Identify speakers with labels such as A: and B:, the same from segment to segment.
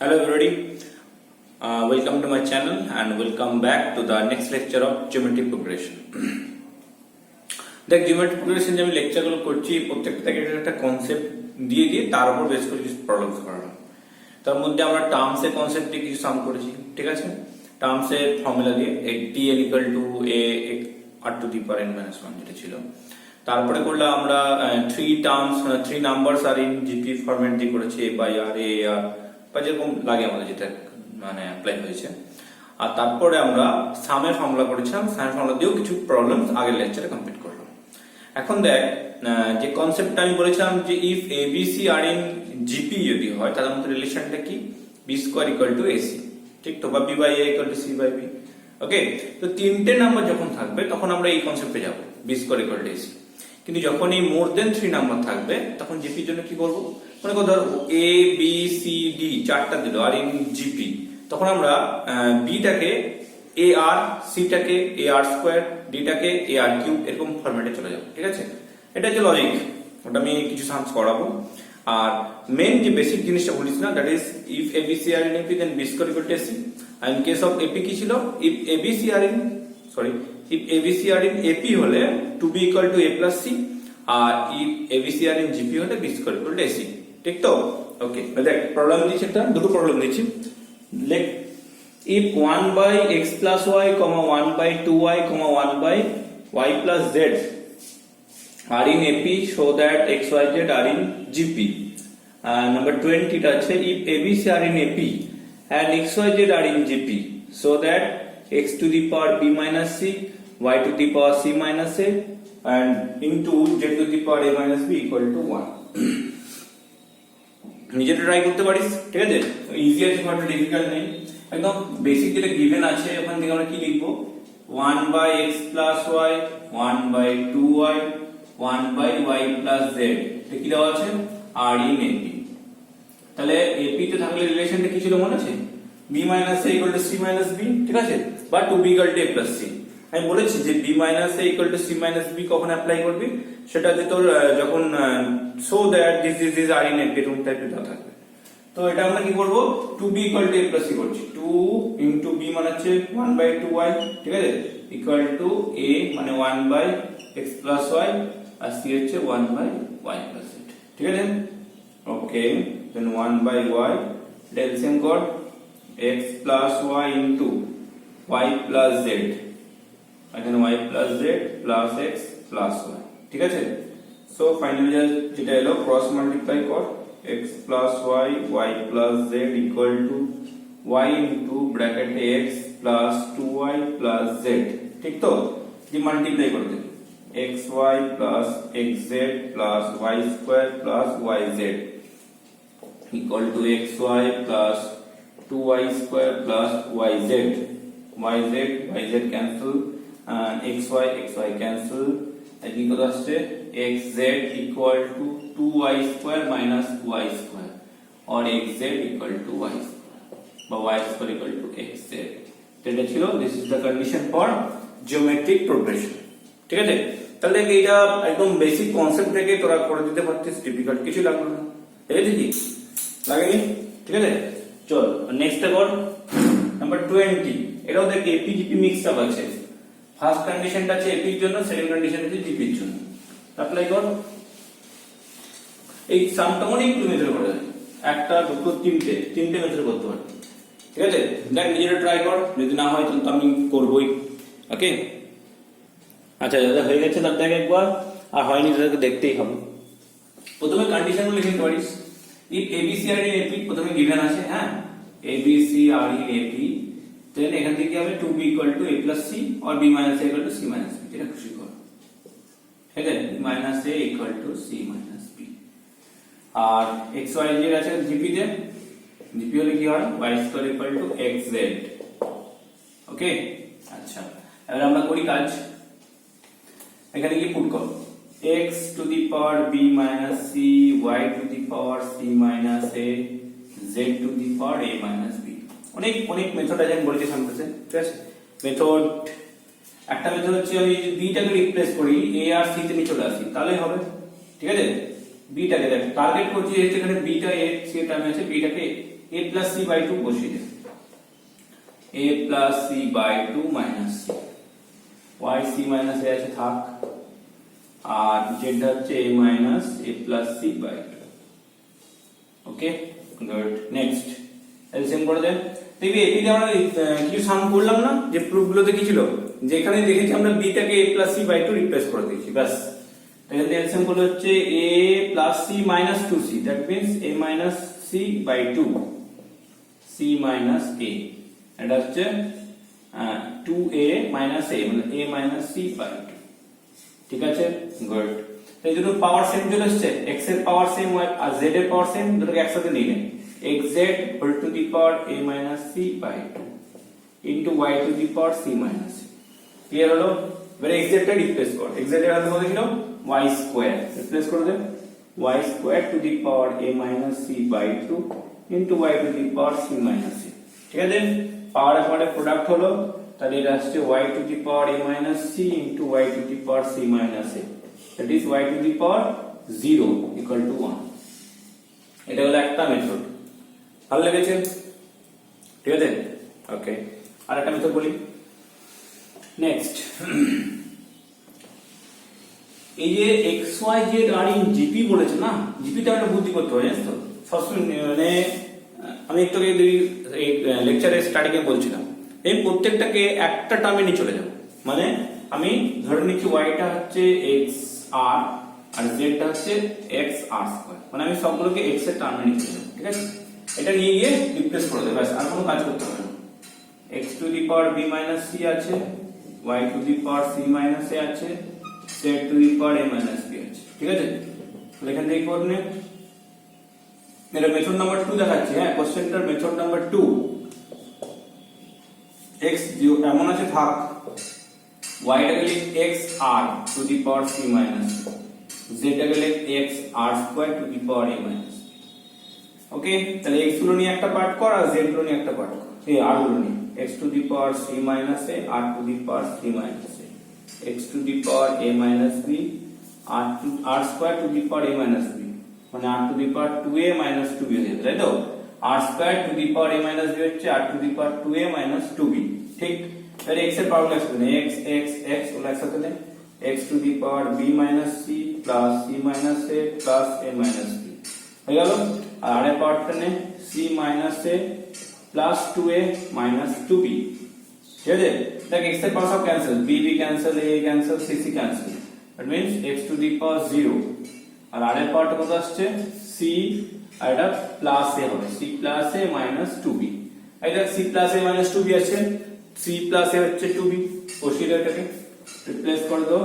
A: Hello everybody, welcome to my channel and welcome back to the next lecture of geometry progression. দেখ geometric progression যে আমি লেকচারগুলো করছি প্রত্যেকটা থেকে একটা কনসেপ্ট দিয়ে তার উপর বেস করে কিছু প্রবলেমস করানো। তার মধ্যে আমরা টার্মসের কনসেপ্টে কিছু সাম করেছি, ঠিক আছে? টার্মসের ফর্মুলা দিয়ে tn equal to a r to the power n minus 1 যেটা ছিল। তারপরে করলাম আমরা three numbers are in GP format দিয়ে করেছি a by r a r বা যেরকম লাগে আমাদের যেটা মানে অ্যাপ্লাই হয়েছে। আর তারপরে আমরা সামের ফর্মুলা করেছিলাম, সামের ফর্মুলা দিয়েও কিছু প্রবলেমস আগের লেকচারে কমপ্লিট করলাম। এখন দেখ যে কনসেপ্টটা আমি বলেছিলাম যে if ABC are in GP যদি হয় তাদের মধ্যে রিলেশনটা কি B square equal to AC, ঠিক তো? বা B by A equal to C by B. Okay, তো তিনটে নাম্বার যখন থাকবে তখন আমরা এই কনসেপ্টে যাব B square equal to AC. কিন্তু যখন এই মোর দেন 3 নাম্বার থাকবে তখন জিপির জন্য কি করব? মনে করো ধর এ বি সি ডি চারটা দিল আর ইন জিপি, তখন আমরা বিটাকে এ আর, সিটাকে এ আর স্কয়ার, ডিটাকে এ আর কিউব এরকম ফরম্যাটে চলে যাব, ঠিক আছে? এটা হচ্ছে লজিক, ওটা আমি কিছু সামস করাবো। আর মেন যে বেসিক জিনিসটা বলিস না, that is if ABC are in AP then B square equal to AC. আর ইন কেস অফ এপি কি ছিল? If ABC are in AP হলে two B equal to A plus C, আর if ABC are in GP হলে B square equal to AC, ঠিক তো? ওকে, দেখ problem দিচ্ছি, এটা দুটো প্রবলেম দিচ্ছি। Let if 1 by x plus y, 1 by 2y, 1 by y plus z are in AP, show that x, y, z are in GP. Number 20 টা আছে if ABC are in AP and x, y, z are in GP, so that x to the power b minus c, y to the power c minus a and into z to the power a minus b equal to 1. নিজেটা try করতে পারিস, ঠিক আছে? Easy আছে, খুব একটা difficult নেই, একদম basic যেটা গিভেন আছে ওখান থেকে আমরা কি লিখবো? 1 by x plus y, 1 by 2y, 1 by y plus z, এটা কি দেওয়া আছে? r in AP। তাহলে AP তে থাকলে রিলেশনটা কি ছিল মনে আছে? b minus a equal to c minus b, ঠিক আছে? বা 2b equal to a plus c। আমি বলেছি যে b minus a equal to c minus b কখন অ্যাপ্লাই করবি? সেটা যে তোর যখন so that this is r in AP এরকম টাইপের দেওয়া থাকবে। তো এটা আমরা কি করব? 2b equal to a plus c করছি। 2 into b মানে হচ্ছে 1 by 2y, ঠিক আছে? equal to a মানে 1 by x plus y R c হচ্ছে 1 by y plus z, ঠিক আছে? ওকে, then 1 by y LCM কর, x plus y into y plus z, এখানে y plus z plus x plus y, ঠিক আছে? So finally যেটা এলো ক্রস মাল্টিপ্লাই কর, x plus y, y plus z equal to y into bracket x plus 2y plus z, ঠিক তো? যে multiply করে দেব xy plus xz plus y square plus yz equal to xy plus 2y square plus yz, yz cancel and xy cancel, কি কথা আসছে? xz equal to 2y square minus y square or xz equal to y square বা y square equal to xz। এটা ছিল this is the condition for geometric progression, ঠিক আছে? তাহলে এইটা একদম বেসিক কনসেপ্ট থেকে তোরা করে দিতে পারতিস, ডিফিকাল্ট কিছু লাগলো না, ঠিক আছে? কি লাগেনি, ঠিক আছে? চল নেক্সট কর নাম্বার 20। এটাও দেখ এপি জিপি মিক্সড আপ আছে। ফার্স্ট কন্ডিশনটা আছে এপির জন্য, সেকেন্ড কন্ডিশন আছে জিপির জন্য। অ্যাপ্লাই কর। এই সামটা অনেক মেথড করা যায়, একটা দুটো তিনটে মেথড করতে পারবে, ঠিক আছে? দেখ নিজেরা ট্রাই কর, যদি না হয় তাহলে তো আমি করবই। ওকে, আচ্ছা দাদা হয়ে গেছে তার থেকে একবার, আর হয়নি তাদেরকে দেখতেই হবে। প্রথমে কন্ডিশনগুলো লিখে নিতে পারিস। If ABC are in AP প্রথমে গিভেন আছে, হ্যাঁ, ABC are in AP, then এখান থেকে কি হবে? 2b equal to a plus c or b minus a equal to c minus b, যেটা খুশি কর, ঠিক আছে? b minus a equal to c minus b। আর x y z আছে জিপি তে, জিপি হলে কি হয়? y square equal to xz। ওকে, আচ্ছা এবার আমরা করি কাজ। এখানে কি পুট কর? x to the power b minus c, y to the power c minus a, z to the power a minus b। অনেক মেথড আছে, আমি বলেছি সামনে, ঠিক আছে? মেথড একটা মেথড হচ্ছে আমি যদি b টাকে রিপ্লেস করি a আর c তে নিয়ে চলে আসি তাহলেই হবে, ঠিক আছে? b টাকে দেখ টার্গেট করছি, এখানে b টা a c এর টার্মে আছে, b টাকে a plus c by 2 বসিয়ে দেব, a plus c by 2 minus c, y c minus a আছে থাক, আর z হচ্ছে a minus a plus c by 2. Okay good, next LCM করে দেন। দেখবি এপিতে আমরা কিছু সাম করলাম না, যে প্রুফ গুলোতে কি ছিল, যেখানে দেখেছি আমরা b টাকে a plus c by 2 replace করে দিয়েছি, বাস। তাহলে এলসিএম করলে হচ্ছে a plus c minus 2c, that means a minus c by 2, c minus a, এটা হচ্ছে 2a minus a, মানে a minus c by 2, ঠিক আছে গুড। তাই জন্য পাওয়ার সেম চলে আসছে, x এর পাওয়ার সেম আর z এর পাওয়ার সেম, দুটোকে একসাথে নিলেন, xz whole to the power a minus c by 2 into y to the power c minus c, clear হলো? এবারে xz টা রিপ্লেস কর, xz এর ভ্যালু কত ছিল, y স্কয়ার, রিপ্লেস করে দেন, y square to the power a minus c by 2 into y to the power c minus c, ঠিক আছে। পাওয়ার এর পরে প্রোডাক্ট হলো, তাহলে এটা আসছে y to the power a minus c into y to the power c minus a, that is y to the power 0 equal to 1। এটা হলো একটা মেথড, ভালো লেগেছে? ঠিক আছে, ওকে। আর একটা মেথড বলি, নেক্সট এই যে xyz আর ইন জিপি বলেছে না, জিপিটা একটা বুদ্ধি করতে হয়, জানিস তো সবসময়, মানে আমি একটু এই লেকচারে স্টার্টিং এ বলছিলাম, এই প্রত্যেকটাকে একটা টার্মে নিয়ে চলে যাব, মানে আমি ধরে নিচ্ছি y টা হচ্ছে x r আর z টা হচ্ছে x r স্কয়ার, মানে আমি সবগুলোকে x এর টার্মে নিয়ে চলে যাব, ঠিক আছে। এটা নিয়ে গিয়ে রিপ্লেস করে দেব, ব্যাস, আর কোনো কাজ করতে হবে না। x to the power b minus c আছে, y two the power c minus a আছে, z two the power a minus b আছে, ঠিক আছে। তাহলে এখান থেকে করে নে, এটা মেথড নাম্বার 2 দেখাচ্ছি, হ্যাঁ, কোশ্চেনটার মেথড নাম্বার 2। x এমন আছে থাক, y টাকে লিখ x r to the power c minus, z টাকে লিখ x r square to the power a minus. Okay, তাহলে x গুলো নিয়ে একটা পার্ট কর আর z গুলো নিয়ে একটা পার্ট কর, এই r গুলো নিয়ে, x to the power c minus a r to the power c minus a, x to the power a minus b r square to the power a minus b, মানে r to the power 2a minus 2b হয়ে যাবে, তাই তো। r square to the power a minus b হচ্ছে r to the power 2a minus 2b, ঠিক। তাহলে x এর পাওয়ার একসাথে নেই, x x x ওগুলো একসাথে নেই, x to the power b minus c plus c minus a plus a minus b হয়ে গেল। আর r এর পাওয়ারটা নেই, c minus a plus 2a minus 2b, ঠিক আছে। দেখ x এর পাওয়ার সব cancel, b b cancel, a cancel, c c cancel, that means x to the power 0, আর r এর পাওয়ারটা কত আসছে, c, আর এটা প্লাস a হবে, c plus a minus 2b, এই দেখ c plus a minus 2b আছে, c প্লাস a হচ্ছে 2b, বসিয়ে দাও, এটাকে রিপ্লেস করে দাও,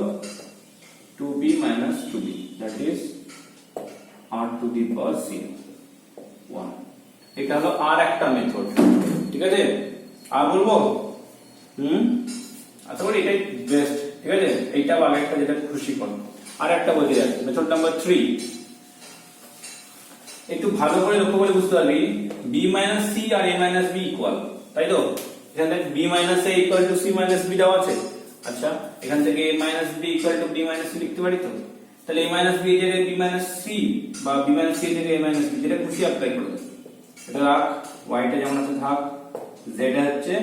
A: 2b minus 2b, that is r to the power 1। এটা হলো আর একটা মেথড, ঠিক আছে। আর বলবো, আশা করি এটাই বেস্ট, ঠিক আছে। এইটা আগে একটা যেটা খুশি করো, আর একটা বলতে যাচ্ছি, মেথড নাম্বার 3। একটু ভালো করে লক্ষ্য করে বুঝতে পারবি, b মাইনাস c আর a মাইনাস b ইকুয়াল, তাই তো। এখানে b minus a equal to c minus b দেওয়া আছে, আচ্ছা। এখান থেকে a minus b equal to b minus c লিখতে পারি তো। তাহলে a মাইনাস b এর জায়গায় b মাইনাস c বা b মাইনাস c এর জায়গায় a মাইনাস b, যেটা খুশি অ্যাপ্লাই করে দেব। এটা রাখ, y টা যেমন আছে থাক, z হচ্ছে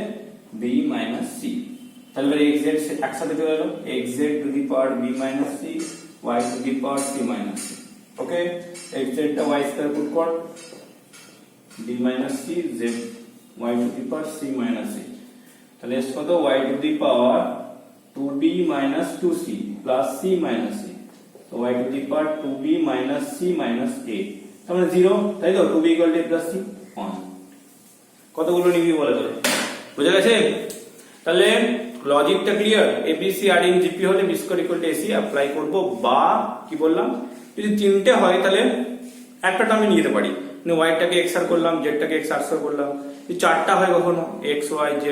A: b মাইনাস c, তাহলে xz একসাথে চলে গেল, xz two the power b minus c, y two the power c minus c, okay. xz টা y স্কয়ার পুট কর, b minus c, z y two the power c minus c, তাহলে S কত, y two the power 2b minus 2c plus c minus c, তো y two the power 2b minus c minus a, তাহলে 0, তাই তো। 2b equal to a plus c, 1। কতগুলো নিবি বলে তোর, বুঝা গেছে? তাহলে লজিকটা clear, ABC are in GP হলে B square equal to AC apply করব, বা কি বললাম, যদি তিনটে হয় তাহলে একটা টার্মে নিয়ে যেতে পারি, মানে y টাকে x আর করলাম, z টাকে x আর করলাম। যদি চারটা হয় কখনো x y z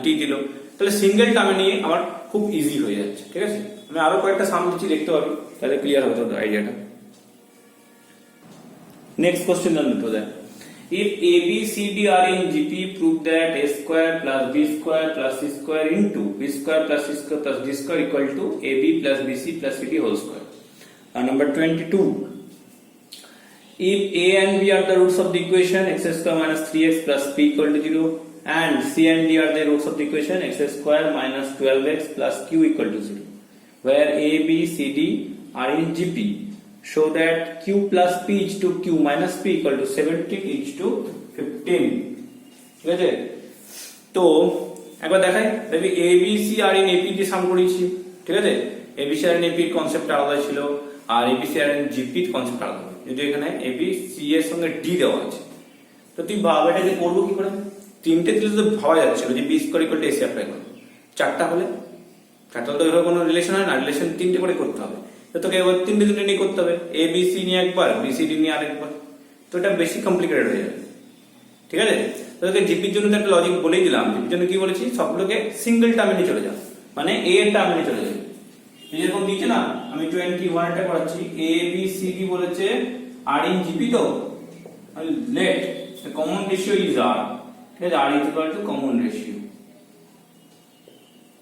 A: t দিল, তাহলে সিঙ্গেল টার্মে নিয়ে আমার খুব ইজি হয়ে যাচ্ছে, ঠিক আছে। আমি আরো কয়েকটা সাম দিচ্ছি, দেখতে পাবি, তাহলে ক্লিয়ার হবে তোর আইডিয়াটা। নেক্সট কোশ্চেন জানতে তো দেখ, if a b c d are in gp, prove that a square plus b square plus c square into b square plus c square plus d square equal to ab plus bc plus cd whole square। Number 22, if a and b are the roots of the equation x square minus 3x plus p equal to 0 and c and d are the roots of the equation x square minus 12x plus q equal to 0, where a, b, c, d are in GP, show that q plus p is to q minus p equal to 17 is to 15. ঠিক আছে, তো একবার দেখাই, দেখবি A B C are in AP দিয়ে sum করেছি, ঠিক আছে। এবিসি আর ইন এপির কনসেপ্ট আলাদা ছিল, আর এবিসি আর ইন জিপির কনসেপ্ট আলাদা। যদি এখানে এবি সি এর সঙ্গে ডি দেওয়া আছে, তো তুই ভাব এটাকে করবো কি করে। তিনটে দিলে তো ভাবা যাচ্ছিল যে B square equal to AC apply করবো, চারটা হলে তো এভাবে কোনো রিলেশন হয় না, রিলেশন তিনটে করে করতে হবে। তো তোকে এবার তিনটে দুটো নিয়ে করতে হবে, এ বি সি নিয়ে একবার, বি সি ডি নিয়ে আরেকবার, তো এটা বেশি কমপ্লিকেটেড হয়ে যাবে, ঠিক আছে। তোকে জিপির জন্য তো একটা লজিক বলেই দিলাম, জিপির জন্য কি বলেছি, সবগুলোকে সিঙ্গেল টার্মে নিয়ে চলে যাও, মানে এ এর টার্মে নিয়ে চলে যাবে। যেরকম দিয়েছে না, আমি 21 টা করাচ্ছি, এ বি সি ডি বলেছে আর ইন জিপি, তো let the common ratio is R, ঠিক আছে, R is equal to common ratio.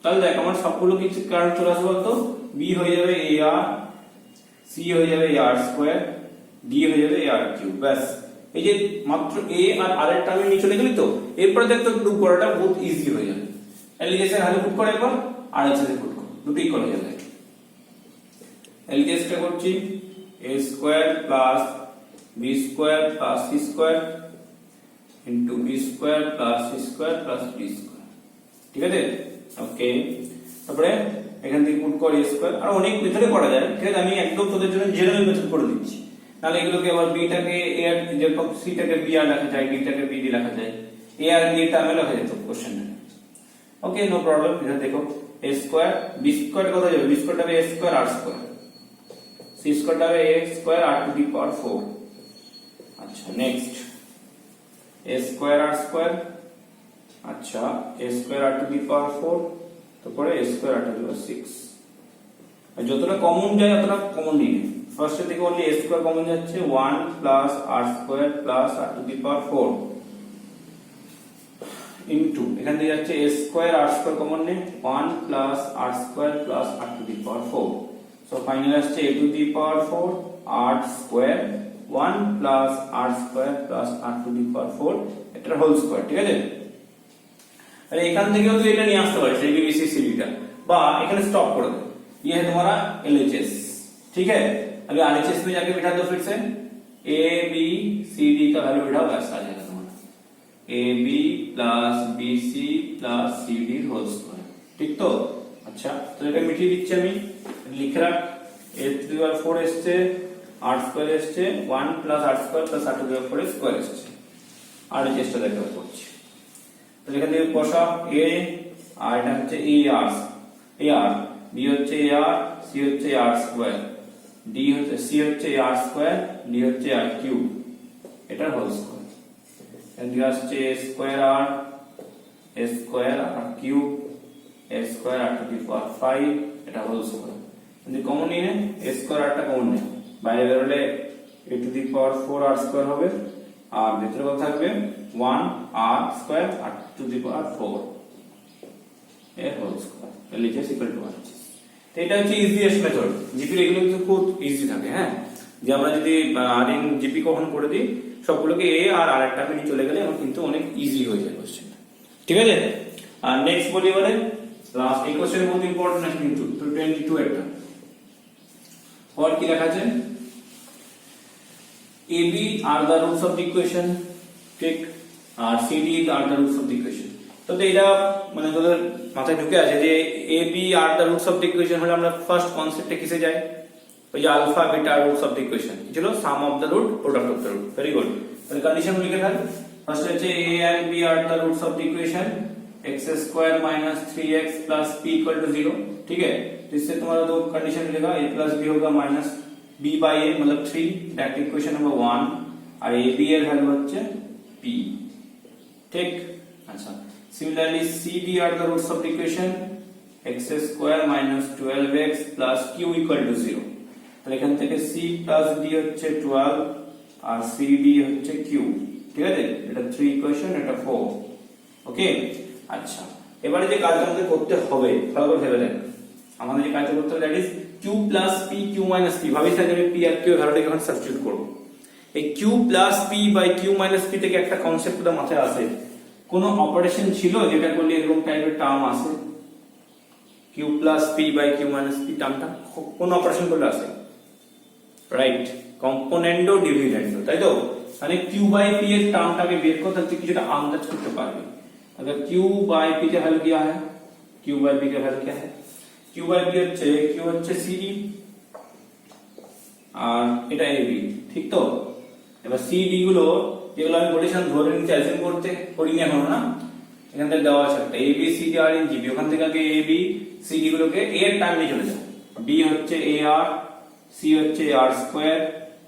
A: তাহলে দেখ আমার সবগুলো কিছু কারণ চলে আসবে বলতো, বি হয়ে যাবে এ আর, সি হয়ে যাবে এ আর স্কোয়ার, ডি হয়ে যাবে এ আর কিউব, ব্যাস। এই যে মাত্র এ আর আর এর টার্মে নিয়ে চলে গেলি, তো এরপরে দেখ তো প্রুভ করাটা বহুত ইজি হয়ে যাবে। এলজিএস এর হালে পুট করে একবার, আর এইচ এর পুট কর, দুটোই করা যাবে। এলজিএস টা করছি A square plus B square plus C square into B square plus C square plus D square, ঠিক আছে, ওকে। তারপরে এখান থেকে পুট কর এ স্কোয়ার, আর অনেক মেথডে করা যায়, ঠিক আছে। আমি একদম তোদের জন্য জেনারেল মেথড করে দিচ্ছি, তাহলে এগুলোকে আবার বি টাকে এ আর, যেরকম সি টাকে বি আর লেখা যায়, ডি টাকে বি ডি লেখা যায়, এ আর বি টার্মে লেখা যেত কোশ্চেনে, ওকে, নো প্রবলেম। এখানে দেখো এ স্কোয়ার, বি স্কোয়ার কত যাবে, বি স্কোয়ার হবে এ square R square, C square হবে এ square R to the power 4। আচ্ছা, নেক্সট এ স্কোয়ার আর স্কোয়ার, আচ্ছা এ square R to the power 4, তারপরে এ স্কোয়ার আর টু দি পাওয়ার 6। যতটা কমন যায় ততটা কমন নিয়ে, ফার্স্ট থেকে অনলি এ স্কোয়ার কমন যাচ্ছে, 1 plus R square plus R to the power 4 into এখান থেকে যাচ্ছে A square R square common নে, 1 plus R square plus R to the power 4। So final আসছে A to the power 4 R square 1 plus R square plus R to the power 4, এটার whole square, ঠিক আছে। আর এখান থেকেও তুই এটা নিয়ে আসতে পারিস, এই বিসি সিডিটা, বা এখানে স্টপ করে দে। ये है तुम्हारा एलएचएस, ठीक है। अभी आरएचएस में जाके बिठा दो फिर से, ए बी सी डी का वैल्यू बिठाओ, बस आ जाएगा तुम्हारा A B plus B C plus C D whole square, ठीक। तो अच्छा, तो এটা মিটিয়ে দিচ্ছি আমি, লিখে রাখ, a টু দি পাওয়ার 4 এসছে, r স্কয়ার এসছে, 1 plus r square plus r to the power 4 square এসছে, আর চেষ্টা দেখা করছি। তো এখান থেকে বসা a, আর এটা হচ্ছে এ আর, বি হচ্ছে এ আর, সি হচ্ছে আর স্কয়ার, ডি হচ্ছে সি হচ্ছে আর স্কয়ার, ডি হচ্ছে আর কিউব, এটা হোল স্কয়ার। এদিকে আসছে A square R cube, A square R to the power 5, এটা হোল স্কয়ার। যদি কমন নিয়ে এ স্কয়ার আরটা কমন নে, বাইরে বেরোলে এ to the power 4 R square হবে, আর ভিতরে কত থাকবে 1 R square R to the power 4 A whole square, LHS equal to 1। তো এটা হচ্ছে ইজিয়েস্ট মেথড, জিপির এগুলো কিন্তু খুব ইজি থাকে, হ্যাঁ। যে আমরা যদি আর ইন জিপি কখন করে দিই, সবগুলোকে এ আর আর একটা নিয়ে চলে গেলে আমার কিন্তু অনেক ইজি হয়ে যায় কোশ্চেনটা, ঠিক আছে। আর নেক্সট বলি এবারে লাস্ট, এই কোশ্চেনের বহুত ইম্পর্টেন্ট আছে কিন্তু, তো 22 একটা और কি লেখা আছে, AB are the roots of the equation, ঠিক, আর CD are the roots of the equation। তো এটা মানে তোদের মাথায় ঢুকে আছে যে AB are the roots of the equation হলে আমরা ফার্স্ট কনসেপ্টে কিসে যাই, ওই যে alpha beta roots of the equation ছিল sum of the root product of the root, very good. তাহলে কন্ডিশন লিখে ফেল, ফার্স্ট হচ্ছে a and b are the roots of the equation x square minus 3x plus p equal to 0, ठीक है। तो इससे तुम्हारा दो कंडीशन मिलेगा, a plus b होगा minus b by a मतलब 3, दैट इक्वेशन नंबर 1, और a b এর ভ্যালু হচ্ছে p, ঠিক। আচ্ছা, similarly c d are the roots of the equation x square minus 12x plus q equal to 0। তাহলে এখান থেকে c plus d হচ্ছে 12 আর c d হচ্ছে q, ঠিক আছে। এটা 3 ইকুয়েশন, এটা 4, ওকে। আচ্ছা, এবারে যে কাজটা আমাদের করতে হবে ভালো করে ভেবে দেখ, আমাদের যে কাজটা করতে হবে that is q plus p q minus p, ভাবিস না যে আমি p আর q এর ভ্যালুটাকে এখন সাবস্টিটিউট করব। এই q plus p by q minus p থেকে একটা কনসেপ্ট তো মাথায় আসে, কোন অপারেশন ছিল যেটা করলে এরকম টাইপের টার্ম আসে, q plus p by q minus p টার্মটা কোন অপারেশন করলে আসে? রাইট, কম্পোনেন্ডো ডিভিডেন্ডো, তাই তো? মানে q বাই p এর টার্মটাকে বের করতে তুই কিছুটা আন্দাজ করতে পারবি। अगर q बाय p का वैल्यू क्या है, q बाय p का वैल्यू क्या है, q बाय p হচ্ছে q হচ্ছে cd আর এটা ab, ঠিক তো? এবার cd গুলো যেগুলো আমি বলেছিলাম ধরে নিতে অ্যাজিউম করতে, করিনি এখন না, এখান থেকে দেওয়া আছে একটা ab cd R in gb, ওখান থেকে আগে ab cd গুলোকে a এর টার্ম নিয়ে চলে যাও, b হচ্ছে ar, c হচ্ছে ar স্কয়ার,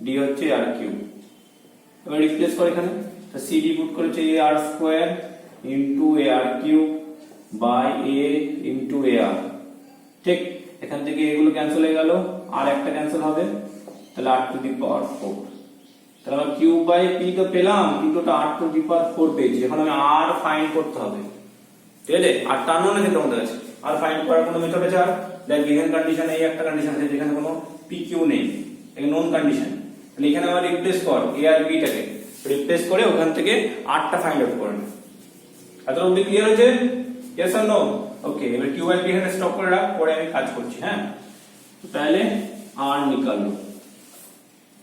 A: d হচ্ছে ar কিউব। এবার রিপ্লেস করে এখানে, তো cd পুট করেছে ar square into ar cube by a into ar, ঠিক? এখান থেকে এগুলো ক্যান্সেল হয়ে গেল, আর একটা ক্যান্সেল হবে, তাহলে r টু দি পাওয়ার 4। তাহলে আমরা q বাই p তো পেলাম, কিন্তু ওটা r টু দি পাওয়ার 4 পেয়েছি। এখন আমি r ফাইন্ড করতে হবে, ঠিক আছে? আর টা নো নাকি তোমাদের কাছে আর ফাইন্ড করার কোনো মেথড আছে? আর দেখ গিভেন কন্ডিশনে এই একটা কন্ডিশন আছে যেখানে কোনো pq নেই, এটা নন কন্ডিশন, তাহলে এখানে আবার রিপ্লেস কর a আর b টাকে, রিপ্লেস করে ওখান থেকে r টা ফাইন্ড আউট করে নে। এত অবধি ক্লিয়ার হয়েছে? यस और नो? ओके, এবার q বাই p এখানে স্টপ করে রাখ, পরে আমি কাজ করছি। হ্যাঁ, तो पहले r निकाल लो,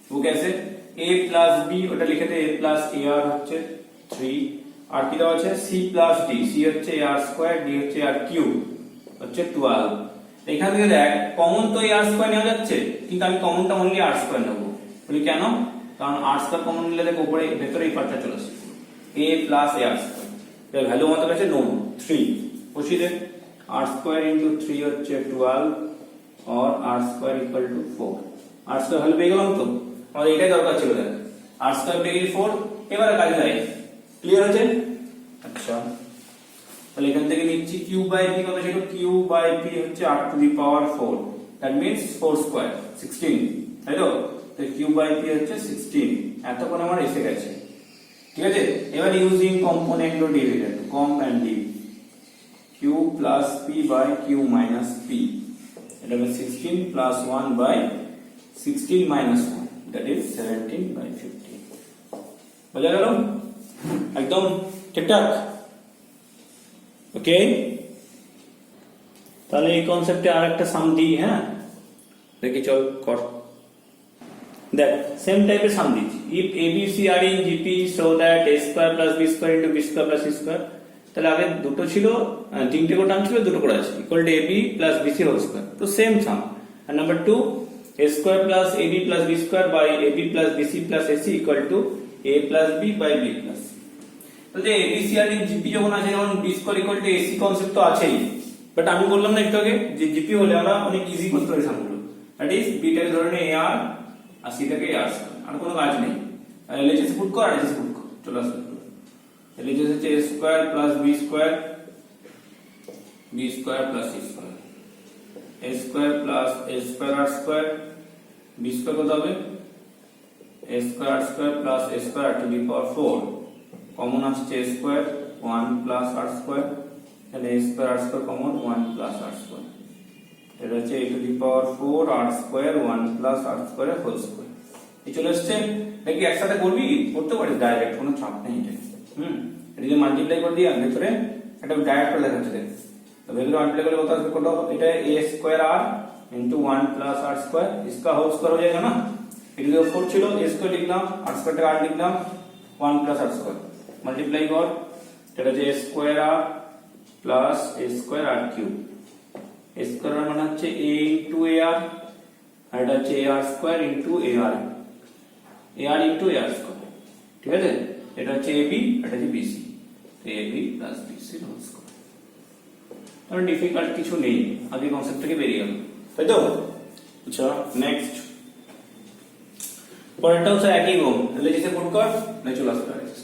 A: वो कैसे? a प्लस b ওটা লিখে দে, a প্লাস ar হচ্ছে 3, আর কি দেওয়া আছে c প্লাস d, c হচ্ছে ar স্কয়ার, d হচ্ছে ar কিউব, হচ্ছে 12। এখান থেকে দেখ কমন তো ar স্কয়ার নেওয়া যাচ্ছে, কিন্তু আমি কমনটা অনলি r স্কয়ার নেব। বলি কেন? কারণ r স্কয়ার কমন নিলে দেখ উপরে ভেতরে এই পার্টটা চলে আসে, a প্লাস ar স্কয়ার, এর ভ্যালু আমাদের কাছে নোন 3, বসিয়ে দে, r স্কয়ার ইনটু 3 হচ্ছে 12 और r square equal two 4। r square value পেয়ে গেলাম তো, আমাদের এটাই দরকার ছিল। দেখ r স্কয়ার পেয়ে গেছি 4, এবারে কাজে লাগে। ক্লিয়ার হচ্ছে? আচ্ছা, তাহলে এখান থেকে নিচ্ছি q বাই p কত ছিল, q বাই p হচ্ছে r to the power 4, that means 4 square 16, তাই তো? তো q বাই p হচ্ছে 16, এতক্ষণ আমার এসে গেছে, ঠিক আছে? এবার using component O dividendo, comp and div, q plus p by q minus p, এটা হবে 16 plus 1 by 16 minus 1, that is 17 by 15। বোঝা গেল? একদম ঠিকঠাক? ওকে, তাহলে এই কনসেপ্টে আর একটা সাম দিই। হ্যাঁ, দেখি চল কর। দেখ সেম টাইপের সাম দিচ্ছি, if a b c are in gp so that a square plus b square into b square plus c square, তাহলে আগে দুটো ছিল, তিনটে করে টার্ম ছিল, দুটো করে আছে, equal to ab plus bc whole square, তো সেম সাম। আর number 2, a square plus ab plus b square by ab plus bc plus ac equal to a plus b by b plus c। তাহলে ab c are in gp যখন আছে, যখন b square equal to ac concept তো আছেই, but আমি বললাম না একটু আগে যে gp হলে আমরা অনেক ইজি করতে পারি সামগুলো, দ্যাট ইজ b টাকে ধরে নে ar আর c টাকে ar স্কয়ার, আর কোনো কাজ নেই। এলএইচএস পুট কর, আর এলএইচএস পুট কর, চলে আসবে। এলএইচএস হচ্ছে a square plus b square plus c square, a square plus a square r square, b square কত হবে? a square r square plus a square to the power 4, common আসছে a square 1 plus r square, তাহলে a square r square common 1 plus r square, এটা হচ্ছে a to the power 4 r square 1 plus r square whole square. এই চলে আসছে, নাকি একসাথে করবি? করতে পারিস ডাইরেক্ট, কোনো চাপ নেই এটা। এটা যদি মাল্টিপ্লাই করে দিই, ভেতরে এটা ডাইরেক্ট করে লেখা আছে, तो ভেতরে মাল্টিপ্লাই করলে কত আসবে? কত? এটা a square r into 1 plus r square, इसका होल स्क्वायर हो जाएगा ना। এটা जो 4 ছিল, a স্কয়ার লিখলাম, r স্কয়ার টা r লিখলাম, 1 প্লাস r স্কয়ার মাল্টিপ্লাই কর, এটা হচ্ছে a square r plus a square r cube, a square মানে হচ্ছে a ইনটু ar, আর এটা হচ্ছে ar square into ar into ar square, ঠিক আছে? এটা হচ্ছে ab, এটা হচ্ছে bc, তো ab plus bc whole square. আর ডিফিকাল্ট কিছু নেই, আগে কনসেপ্ট থেকে বেরিয়ে গেল, তাই তো? আচ্ছা, নেক্সট পরেরটাও স্যার একই গো, এলএইচএস পুট কর, না চলে আসবে direct.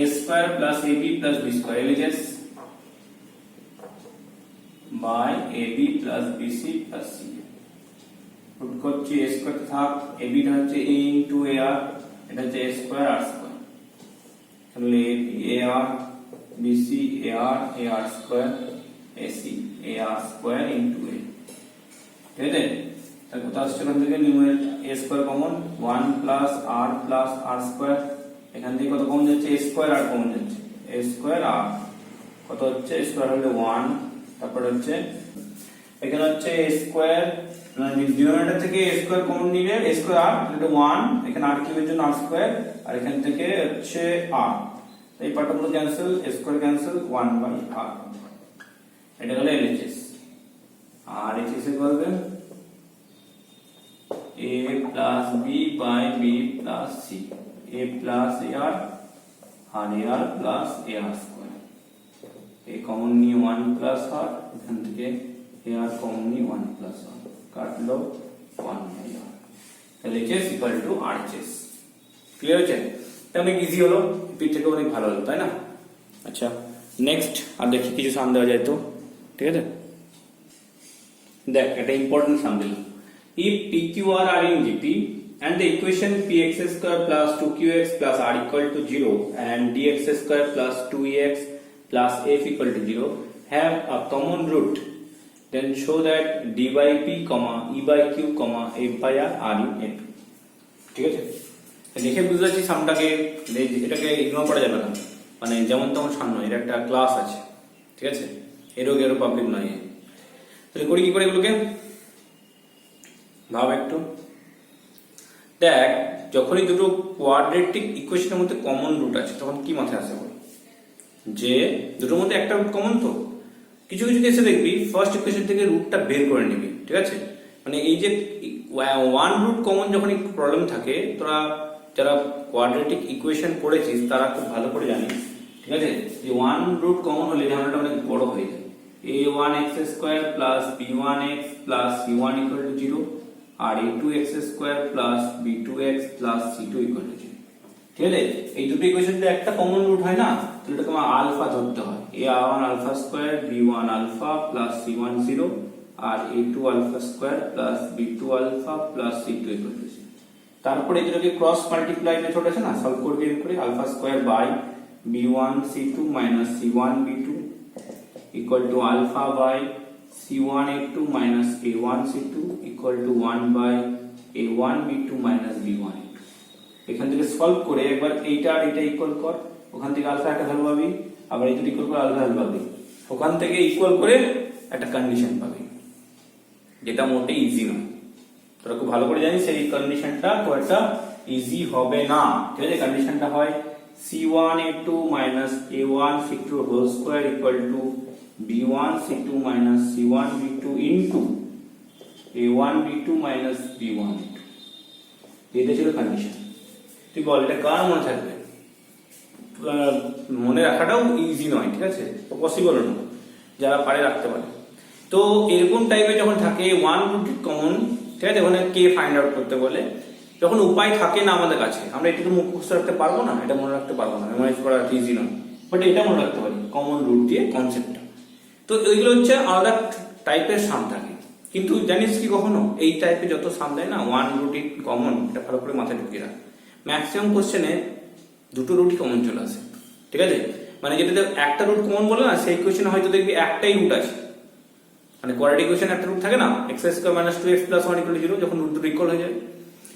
A: a square plus ab plus b square, LHS by ab plus bc plus c, put করছি a স্কয়ার থাক, ab টা হচ্ছে a ইনটু ar, এটা হচ্ছে a স্কয়ার r স্কয়ার, তাহলে ar bc ar ar square ac ar square into a, ঠিক আছে। তাহলে কত আসছে এখান থেকে numeric a square common 1 plus r plus r square, এখান থেকে কত কমন যাচ্ছে a স্কয়ার আর কমন যাচ্ছে a স্কয়ার r, কত হচ্ছে a স্কয়ার হলো 1, তারপর হচ্ছে এখানে হচ্ছে a স্কয়ার মানে ডিনোমিনেটর থেকে a স্কয়ার কমন নিলে a স্কয়ার r এটা 1, এখানে r কিউবের জন্য r স্কয়ার আর এখান থেকে হচ্ছে r, এই পার্টগুলো cancel, a square cancel 1 by r, এটা হলো LHS। আর LHS এর বলবে a plus b by b plus c, a plus ar আর ar plus ar square, a common নিয়ে 1 plus r, এখান থেকে ar কমন নিয়ে 1 plus r, কাটলো 1 by r, তাহলে LHS equal to RHS। Clear হচ্ছে? এটা অনেক ইজি হলো, পিট থেকে অনেক ভালো হলো, তাই না? আচ্ছা নেক্সট আর দেখি কিছু সাম দেওয়া যায় তো, ঠিক আছে। দেখ এটা ইম্পর্টেন্ট সাম দিলাম। If PQR are in GP and the equation px square plus 2qx plus r equal to 0 and dx square plus 2ex plus f equal to 0 have a common root, then show that d by p, e by q, f by r are in f। ঠিক আছে, দেখে বুঝতে পারছি সামটাকে, এটাকে ignore করা যাবে না, মানে যেমন তেমন সাম নয়, এটা একটা ক্লাস আছে, ঠিক আছে, এরও পাবলিক নয়। তাহলে করি কি করে এগুলোকে ভাব একটু। দেখ যখনই দুটো কোয়াড্রেটিক ইকুয়েশনের মধ্যে কমন রুট আছে তখন কি মাথায় আসে বল, যে দুটোর মধ্যে একটা রুট কমন, তো কিছু কিছু কেসে দেখবি ফার্স্ট ইকুয়েশন থেকে রুটটা বের করে নিবি, ঠিক আছে। মানে এই যে ওয়ান রুট কমন যখন প্রবলেম থাকে, তোরা যারা কোয়াড্রেটিক ইকুয়েশন পড়েছিস তারা খুব ভালো করে জানিস, ঠিক আছে, যে ওয়ান রুট কমন হলে ঝামেলাটা অনেক বড় হয়ে যায়। a1x square plus b1x plus c1 equal to 0 আর a2x square plus b2x plus c2 equal to 0, ঠিক আছে। এই দুটো ইকুয়েশনে একটা কমন রুট হয় না, তাহলে এটাকে আমার আলফা ধরতে হয়, a1 alpha square b1 alpha plus c1 0 আর a2 alpha square plus b2 alpha plus c2 equal to 0। তারপরে এটাকে ক্রস মাল্টিপ্লাই মেথড আছে না, সলভ করে বের করে alpha square by b1 c2 minus c1 b2 equal to alpha by c1 a2 minus a1 c2 equal to 1 by a1 b2 minus b1 a2। এখান থেকে solve করে একবার এইটা আর এটা ইকুয়াল কর, ওখান থেকে আলফা একটা ভ্যালু পাবি, আবার এইটা ইকুয়াল করে আলফা ভ্যালু পাবি, ওখান থেকে ইকুয়াল করে একটা কন্ডিশন পাবি, যেটা মোটেই ইজি নয়। তোরা খুব ভালো করে জানিস এই কন্ডিশনটা খুব একটা ইজি হবে না, ঠিক আছে। কন্ডিশনটা হয় c1 a2 minus a1 c2 whole square equal to b1 c2 minus c1 b2 into a1 b2 minus b1 a2, এটা ছিল কন্ডিশন। তুই বল এটা কার মনে থাকবে? মনে রাখাটাও ইজি নয়, ঠিক আছে, পসিবল না, যারা পারে রাখতে পারে। তো এরকম টাইপের যখন থাকে ওয়ান রুট কমন, ঠিক আছে, ওখানে কে ফাইন্ড আউট করতে বলে, যখন উপায় থাকে না আমাদের কাছে, আমরা এটুকু মুখস্থ রাখতে পারবো না, এটা মনে রাখতে পারবো না, মেমোরাইজ করা ইজি নয়, বাট এটা মনে রাখতে পারি কমন রুট দিয়ে কনসেপ্টটা। তো এইগুলো হচ্ছে আলাদা টাইপের সাম থাকে, কিন্তু জানিস কি কখনো এই টাইপের যত সাম দেয় না ওয়ান রুটই কমন, এটা ভালো করে মাথায় ঢুকিয়ে রাখ। ম্যাক্সিমাম কোশ্চেনে দুটো রুটই কমন চলে আসে, ঠিক আছে, মানে যেটাতে একটা রুট কমন বলে না সেই কোশ্চেনে হয়তো দেখবি একটাই রুট আছে, মানে কোয়াড্রেটিক ইকুয়েশন একটা রুট থাকে না, x square minus 2x plus 1 equal to 0, যখন রুট দুটো ইকুয়াল হয়ে যায়।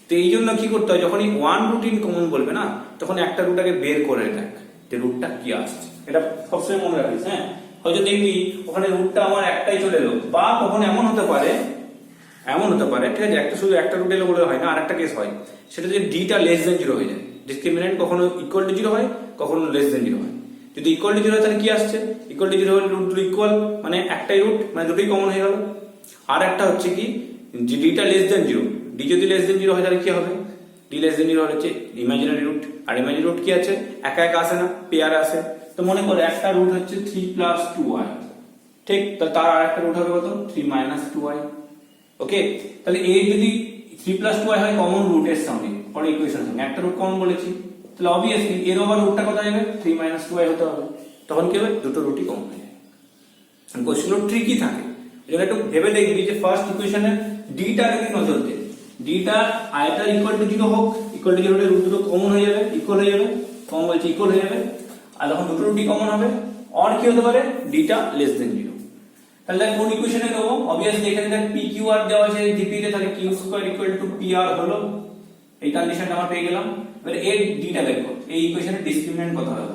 A: তো এই জন্য কি করতে হয়, যখনই ওয়ান রুট ইন কমন বলবে না তখন একটা রুটটাকে বের করে দেখ যে রুটটা কি আসছে, এটা সবসময় মনে রাখিস। হ্যাঁ, হয়তো দেখবি ওখানে রুটটা আমার একটাই চলে এলো, বা কখনো এমন হতে পারে, ঠিক আছে, একটা শুধু একটা রুট এলো বলে হয় না, আর একটা কেস হয় সেটা যে ডিটা লেস দেন 0 হয়ে যায়, ডিসক্রিমিনেন্ট কখনো ইকুয়াল টু 0 হয়, কখনো লেস দেন 0 হয়। যদি ইকুয়াল টু 0 হয় তাহলে কি আসছে, ইকুয়াল টু 0 হলে রুট দুটো ইকুয়াল, মানে একটাই রুট, মানে দুটোই কমন হয়ে গেল। আর একটা হচ্ছে কি ডিটা লেস দেন 0, ডি যদি লেস দেন 0 হয় তাহলে কি হবে, ডি লেস দেন 0 হচ্ছে ইমাজিনারি রুট, আর ইমাজিনারি রুট কি আছে, একা একা আসে না, পেয়ার আসে। তো মনে করো একটা রুট হচ্ছে 3 প্লাস 2y, ঠিক, তাহলে তার আর একটা রুট হবে কত, 3 মাইনাস 2y। ওকে, তাহলে এ যদি 3 প্লাস 2y হয় কমন রুটের সঙ্গে, পরে ইকুয়েশন সঙ্গে একটা রুট কমন বলেছি, তাহলে অবভিয়াসলি এর ওভার রুটটা কত যাবে, 3 মাইনাস 2y হতে হবে, তখন কি হবে, দুটো রুটই কমন হয়ে যায়। কোশ্চেনগুলো ট্রিকি থাকে, এজন্য একটু ভেবে দেখবি যে ফার্স্ট ইকুয়েশনের ডিটা যদি নজর দে, ডিটা আয়তার ইকুয়াল টু 0 হোক, ইকুয়াল টু 0 হলে রুট দুটো কমন হয়ে যাবে, ইকুয়াল হয়ে যাবে, কমন বলছি ইকুয়াল হয়ে যাবে, আর যখন দুটো রুটই কমন হবে, অর কি হতে পারে, ডিটা লেস দেন 0। তাহলে কোন ইকুয়েশনে নেব? অবভিয়াসলি এখানে দেখ পি কিউ আর দেওয়া আছে ডিপি তে, তাহলে Q square equal to P R হলো, এই কন্ডিশনটা আমরা পেয়ে গেলাম। এবার এর ডিটা বের কর, এই ইকুয়েশনের ডিসক্রিমিনেন্ট কত হবে?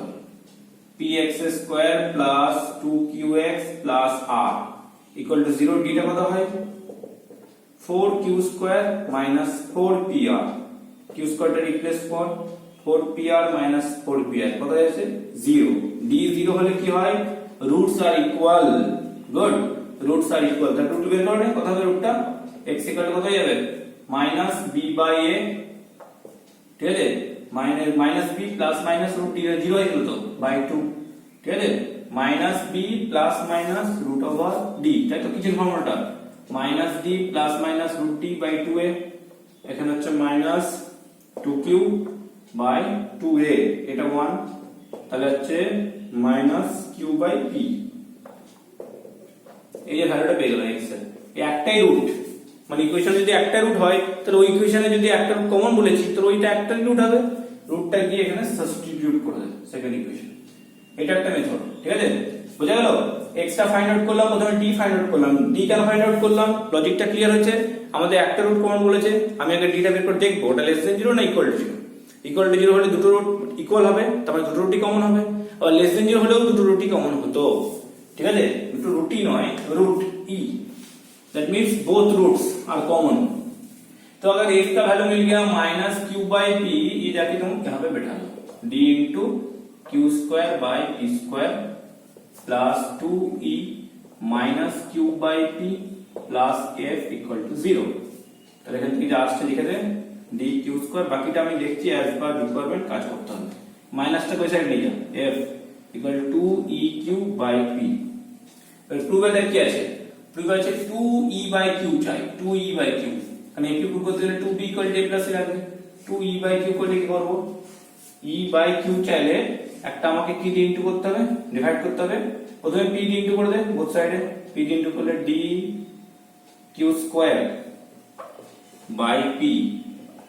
A: px square plus 2qx plus r equal to 0, ডিটা কত হয়? 4q square minus 4pr, q স্কয়ারটা রিপ্লেস কর, 4pr মাইনাস 4pr কত আছে? 0। d 0 হলে কি হয়? রুটস আর ইকুয়াল। গুড, রুটস আর ইকুয়াল। তাহলে রুট বের করলে কত হবে? রুটটা x ইকুয়াল কত হয়ে যাবে? মাইনাস b বাই a, ঠিক আছে, minus b plus minus root d 0 হয়ে গেল তো বাই 2, ঠিক আছে, minus b plus minus root over d, তাই তো কিসের ফর্মুলাটা? Minus d plus minus root d by 2a, এখানে হচ্ছে মাইনাস 2q বাই 2a, এটা 1, তাহলে হচ্ছে মাইনাস q বাই p। এই যে ভ্যালুটা পেয়ে গেল x এর, এই একটাই রুট, মানে ইকুয়েশন যদি একটা রুট হয় তাহলে ওই ইকুয়েশনে যদি একটা রুট কমন বলেছি তাহলে ওইটা একটা রুট হবে, রুটটা গিয়ে এখানে সাবস্টিটিউট করে দেবে সেকেন্ড ইকুয়েশন। এটা একটা মেথড, ঠিক আছে, বোঝা গেল? x টা ফাইন্ড আউট করলাম, প্রথমে d ফাইন্ড আউট করলাম। d কেন ফাইন্ড আউট করলাম? লজিকটা ক্লিয়ার হয়েছে? আমাদের একটা রুট কমন বলেছে, আমি আগে d টা বের করে দেখবো ওটা লেস দেন 0 না ইকুয়াল টু 0। ইকুয়াল টু 0 হলে দুটো রুট ইকুয়াল হবে, তারপরে দুটো রুটই কমন হবে। আর লেস দেন 0 হলেও দুটো রুটই কমন হতো, ঠিক আছে, দুটো রুটই নয়, root e, that means both roots are common। तो अगर x का वैल्यू मिल गया माइनस क्यू बाई पी, ये जाके तुम यहाँ पे बैठा लो, d into Q square by P square plus 2e minus Q by P plus F equal to 0। তাহলে এখান থেকে যা আসছে লিখে দেন d কিউ স্কয়ার, বাকিটা আমি দেখছি অ্যাজ পার রিকোয়ারমেন্ট কাজ করতে হবে। মাইনাসটা কোই সাইড নিয়ে যা, f equal to e Q by P. এর প্রুফে কি আছে? প্রুফ আছে 2e বাই কিউ চাই, 2e বাই কিউ, মানে একটু প্রুফ করতে গেলে 2b equal to a plus লাগবে। 2e বাই কিউ করলে কি করব? e বাই কিউ চাইলে একটা আমাকে কি দিয়ে ইনটু করতে হবে? ডিভাইড করতে হবে। প্রথমে p দিয়ে ইনটু করে দে বোথ সাইডে, p দিয়ে ইনটু করলে d Q square by p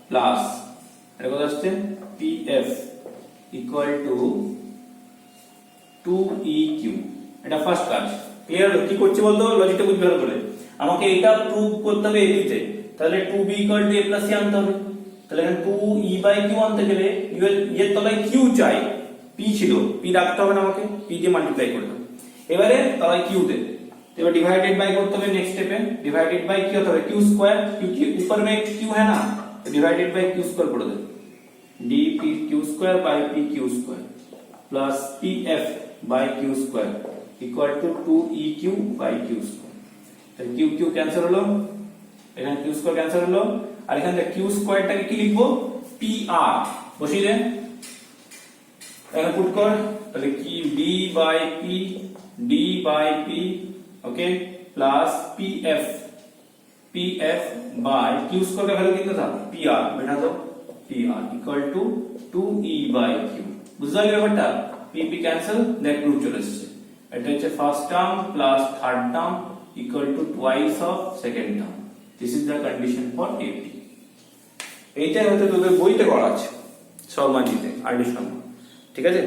A: plus এটা কত আসছে? pf equal to 2eq। এটা ফার্স্ট কাজ ক্লিয়ার হলো? কি করছি বলতো, লজিকটা বুঝতে ভালো করে। আমাকে এটা প্রুভ করতে হবে এবিতে, তাহলে 2b equal to a plus c আনতে হবে। তাহলে এখানে 2e বাই q আনতে গেলে এর তলায় q চাই, p ছিল, p রাখতে হবে না আমাকে, p দিয়ে মাল্টিপ্লাই করতে হবে। এবারে তলায় q দে, এবার डिवाइडेड बाय করতে হবে नेक्स्ट स्टेप में, डिवाइडेड बाय क्या होता है? q स्क्वायर, क्योंकि ऊपर में q है ना, तो डिवाइडेड बाय q स्क्वायर कर दे, d p q square by p q square plus p f by q square equal to 2eq by q square. তাহলে q q ক্যান্সেল হলো, এখানে q স্কয়ার ক্যান্সেল হলো, আর এখানে q স্কয়ারটাকে কি লিখবো? pr বসিয়ে দেন, এখানে পুট কর, তাহলে কি d by p, d by p, okay, plus pf, pf by q square का वैल्यू कितना था? pr, बैठा दो, pr equal to 2e by q। বুঝা গেল ব্যাপারটা? p p cancel, net root চলে এসেছে। এটা হচ্ছে first term plus third term equal to twice of second term. This is the condition for 80। এইটাই হয়তো তোদের বইতে করা আছে সব মাঝিতে আইডিশন, ঠিক আছে।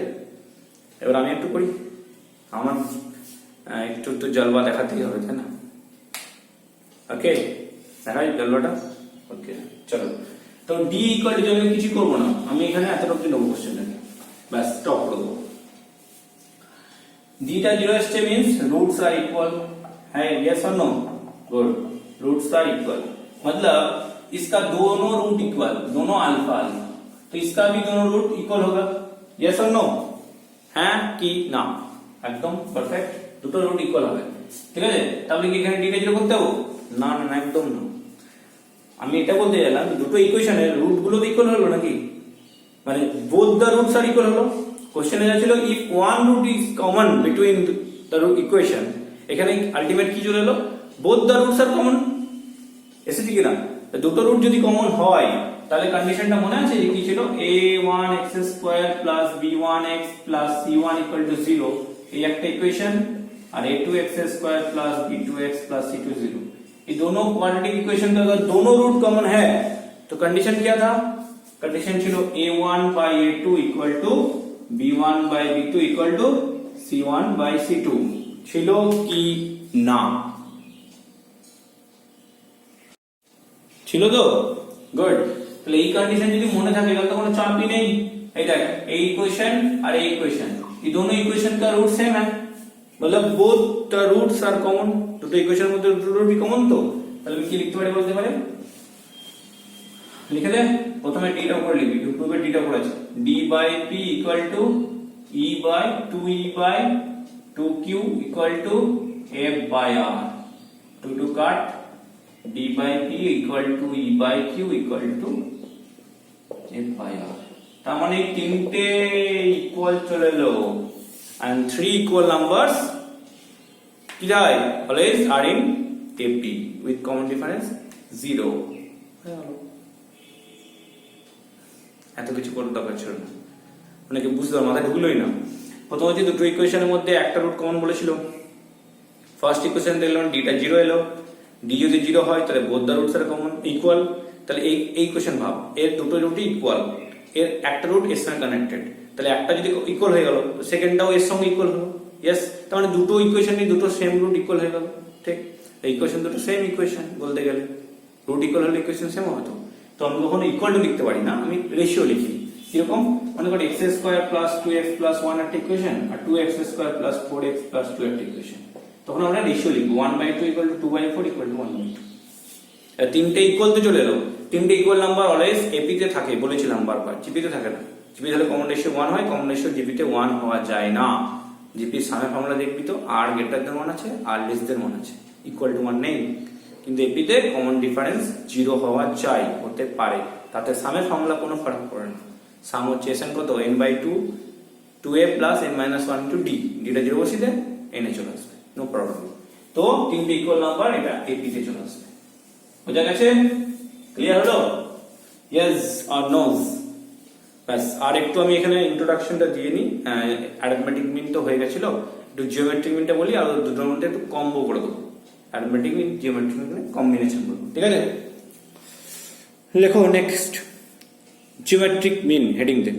A: এবার আমি একটু করি, আমার একটু তো জলবা দেখাতেই হবে, তাই না? ওকে, দেখাই জলবাটা। ওকে চলো, তো ডি ইকুয়াল টু আমি কিছু করবো না, আমি এখানে এতটুকু নেবো কোশ্চেনটাকে, ব্যাস স্টপ করে দেবো। डीटा 0 एस्टे मींस रूट्स आर इक्वल है, यस और no? Good, roots are equal मतलब इसका दोनों रूट इक्वल, दोनों अल्फा अल्फा, तो इसका भी दोनों रूट इक्वल होगा, यस और नो? है कि ना? एकदम परफेक्ट, দুটো রুট ইকুয়াল হবে, ঠিক আছে। তাহলে কি এখানে ডিটা 0 করতে হবে? না না না, একদম না। আমি এটা বলতে গেলাম দুটো ইকুয়েশনের রুট গুলো ইকুয়াল হলো নাকি, মানে both the roots are equal হলো। কোশ্চেনে যাচ্ছিল if one root is common between the root equation, এখানে আলটিমেট কি চলে এলো? both the roots are common এসেছে কিনা? দুটো রুট যদি কমন হয় তাহলে কন্ডিশনটা মনে আছে যে কি ছিল? a1x square plus b1x plus c1 equal to 0, এই একটা ইকুয়েশন, और a2x square plus b2x plus c2 0, ये दोनों क्वाड्रेटिक इक्वेशन का अगर दोनों रूट कॉमन है तो कंडीशन क्या था? कंडीशन छिलो a1 by a2 equal to b1 by b2 equal to c1 by c2 छिलो कि না। ছিল তো? গুড। তাহলে এই কন্ডিশন যদি মনে থাকে তাহলে তো কোনো চাপই নেই। এই দেখ, এই ইকুয়েশন আর এই ইকুয়েশন, এই दोनों इक्वेशन का रूट सेम है, मतलब both the roots are common. দুটো ইকুয়েশনের মধ্যে দুটো রুটই কমন, তো তাহলে আমি কি লিখতে পারি বলতে পারে? লিখে দে। প্রথমে d টা উপরে লিখবি, উপরে d টা উপরে আছে, d by p equal to e by 2e by 2q equal to f by r। 2 cut, d by p equal to e by q equal to f by r। তার মানে তিনটে ইকুয়াল চলে এলো, and 3 equal numbers কি যায় always are in AP with common difference 0। এত কিছু করার দরকার ছিল না, অনেকে বুঝতে পারো, মাথায় ঢুকলোই না। প্রথম হচ্ছে দুটো ইকুয়েশনের মধ্যে একটা রুট কমন বলেছিল। ফার্স্ট ইকুয়েশন দেখলাম d টা 0 এলো, d যদি 0 হয় তাহলে both the roots are common equal। তাহলে এই ইকুয়েশন ভাব, এর দুটো রুটই ইকুয়াল, এর একটা রুট এর সঙ্গে কানেক্টেড, তাহলে একটা যদি ইকুয়াল হয়ে গেল তো সেকেন্ডটাও এর সঙ্গে ইকুয়াল হলো। ইয়েস, তার মানে দুটো ইকুয়েশনই দুটো সেম রুট ইকুয়াল হয়ে গেল। ঠিক, এই ইকুয়েশন দুটো সেম ইকুয়েশন বলতে গেলে, রুট ইকুয়াল হলে ইকুয়েশন সেম হতো। তো আমি কখনো ইকুয়াল টু লিখতে পারি না, আমি রেশিও লিখি। কিরকম? মনে করি x square plus 2x plus 1 একটা ইকুয়েশন, আর 2x square plus 4x plus 2 একটা ইকুয়েশন। তখন আমরা রেশিও লিখবো 1/2 ইকুয়াল টু 2/4 ইকুয়াল টু 1/2। তিনটে ইকুয়াল তো চলে এলো। তিনটে ইকুয়াল নাম্বার অলওয়েজ এপি তে থাকে, বলেছিলাম বারবার, জিপি তে থাকে না। জিপি তাহলে কমন রেশিও 1 হয়, কমন রেশিও জিপি তে 1 হওয়া যায় না। জিপি সামের ফর্মুলা দেখবি তো আর গ্রেটার দেন 1 আছে, আর লেস দেন 1 আছে, ইকুয়াল টু 1 নেই। কিন্তু এপি তে কমন ডিফারেন্স 0 হওয়া যায়, হতে পারে, তাতে সামের ফর্মুলা কোনো ফারাক পড়ে না। সাম হচ্ছে এসএন কত, n/2 2a plus n - 1 * d, ডিটা 0 বসিয়ে দে, n এ চলে আসবে, নো প্রবলেম। তো তিনটে ইকুয়াল নাম্বার এটা এপি তে চলে আসবে। বুঝা গেছে? ক্লিয়ার হলো? Yes or নোস? বাস, আর একটু আমি এখানে ইন্ট্রোডাকশনটা দিয়ে নিই। অ্যারিথমেটিক মিন তো হয়ে গেছিল, একটু জিওমেট্রিক মিনটা বলি, আর দুটোর মধ্যে একটু কম্বো করে দেবো। Arithmetic mean, geometric mean combination করবো, ঠিক আছে? লেখো নেক্সট জিওমেট্রিক মিন হেডিং তে।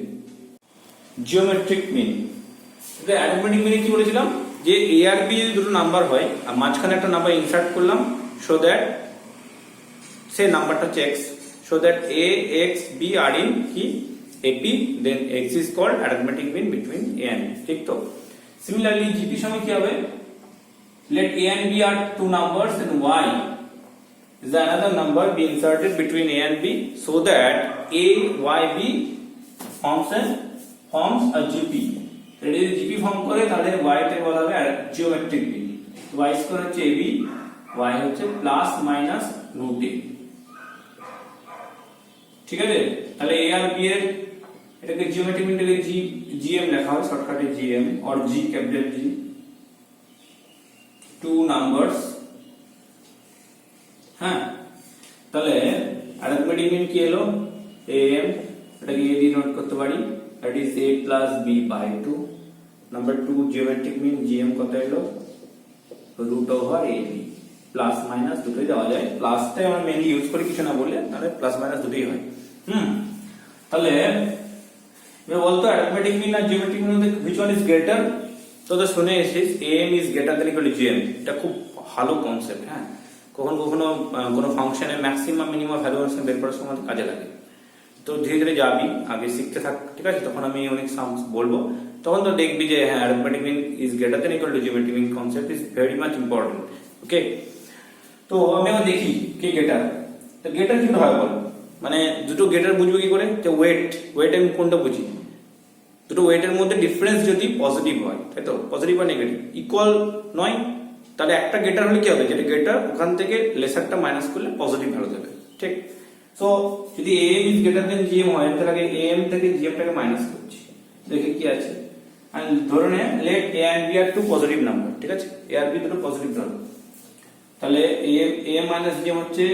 A: জিওমেট্রিক মিন, অ্যারিথমেটিক মিনে কি বলেছিলাম, যে এ আর বি যদি দুটো নাম্বার হয় আর মাঝখানে একটা নাম্বার ইনসার্ট করলাম, সো দ্যাট সে নাম্বারটা হচ্ছে x, so that a x b are in কি AP, then x is called arithmetic mean between a and b, ঠিক তো? Similarly GP সময় কি হবে, let a and b are two numbers and y is another number be inserted between a and b, so that a y b forms a GP। এটা যদি GP form করে তাহলে y তে বলা হবে জিওমেট্রিক মিন। y স্কয়ার হচ্ছে ab, y হচ্ছে plus minus √a, ঠিক আছে? তাহলে a আর b এর এটাকে জিওমেট্রিক মিনটাকে জিএম লেখা হয়, শর্টকাটে জিএম और g capital G, two numbers. হ্যাঁ, তাহলে অ্যারিথমেটিক মিন কি হলো, am, এটাকে a দিয়ে নোট করতে পারি, that is a plus b by 2। Number 2 geometric mean gm কত হলো, √ab, প্লাস মাইনাস দুটোই দেওয়া যায়, প্লাসটাই আমরা মেইনলি ইউজ করি, কিছু না বললে, তাহলে প্লাস মাইনাস দুটোই হয়। তাহলে এবার বলতো অ্যারিথমেটিক মিন আর জিওমেট্রিক মিন মধ্যে which one is greater? তো শুনে এসেছিস am is greater than equal to gm, এটা খুব ভালো কনসেপ্ট। হ্যাঁ, কখনো কখনো কোনো ফাংশনের ম্যাক্সিমাম মিনিমাম ভ্যালুয়েশন বের করার সময় কাজে লাগে। তো ধীরে ধীরে যাবি, আগে শিখতে থাক, ঠিক আছে? তখন আমি অনেক সামস বলবো, তখন তো দেখবি যে হ্যাঁ arithmetic mean is greater than equal to geometric mean concept is very much important. Okay, তো আমি আবার দেখি কে গেটার। তো গেটার কি হয় বল, মানে দুটো গেটার বুঝবো কি করে, যে ওয়েট আমি কোনটা বুঝি, দুটো ওয়েটের মধ্যে ডিফারেন্স যদি পজিটিভ হয়, তাই তো, পজিটিভ বা নেগেটিভ, ইকুয়াল নয়, তাহলে একটা গেটার হলে কি হবে, যেটা গেটার ওখান থেকে লেসারটা মাইনাস করলে পজিটিভ ভ্যালু দেবে, ঠিক? সো যদি am is greater than gm হয়, তাহলে আগে am থেকে gm টাকে মাইনাস করছি, দেখি কি আছে। আর ধরে নে let a and b are two positive number, ঠিক আছে? a আর b দুটো পজিটিভ ধরো, তাহলে a minus gm হচ্ছে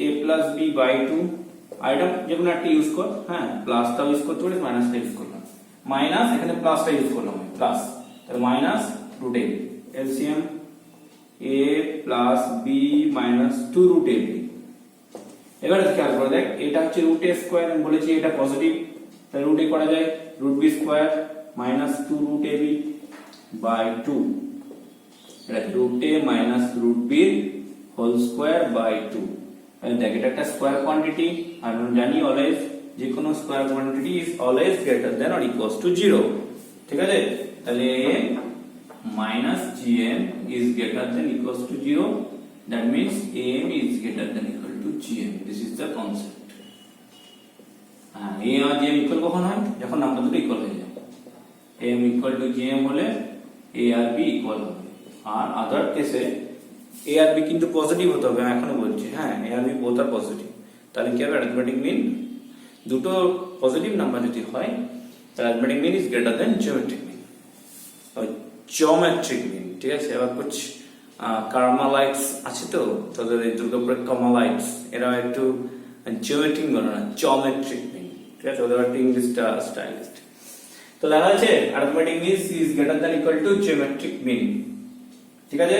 A: a plus b by 2, আর এটা যেকোনো একটা ইউজ কর। হ্যাঁ, প্লাসটা ইউজ করতে পারিস, মাইনাসটা ইউজ করলাম, মাইনাস এখানে প্লাসটা ইউজ করলাম, প্লাস, তাহলে minus √a, LCM a plus b minus 2√ab। এবারে খেয়াল করে দেখ, এটা হচ্ছে √a স্কয়ার, আমি বলেছি এটা পজিটিভ, তাহলে √a করা যায়, √b square minus 2√ab by 2, এটা root A minus root B whole square by 2। দেখ এটা একটা স্কোয়ার কোয়ান্টিটি, আর আমরা জানি অলওয়েজ যে কোনো square quantity is always greater than or equals to 0। ঠিক আছে, তাহলে a minus gm is greater than equals to 0, that means am is greater than equal to gm. This is the concept. a আর gm equal কখন হয়? যখন number দুটো equal হয়ে যায়। am equal to gm হলে a আর b ইকুয়াল হবে। আর আদার কেসে a আর b কিন্তু পজিটিভ হতে হবে, আমি এখনো বলছি। হ্যাঁ, a আর b বোথ আর পজিটিভ। তাহলে কি হবে? অ্যারিথমেটিক মিন দুটো পজিটিভ নাম্বার যদি হয় তাহলে arithmetic mean is greater than geometric mean. Geometric mean, ঠিক আছে। এবার কুছ কার্মালাইটস আছে তো, তাদের এই দুর্গাপুরের কার্মালাইটস, এরা একটু জিওমেট্রিক বলে না, জিওমেট্রিক মিন, ঠিক আছে। ওদের একটা ইংলিশটা স্টাইলিস্ট। তো লেখা আছে arithmetic mean is greater than equal to geometric mean. ঠিক আছে,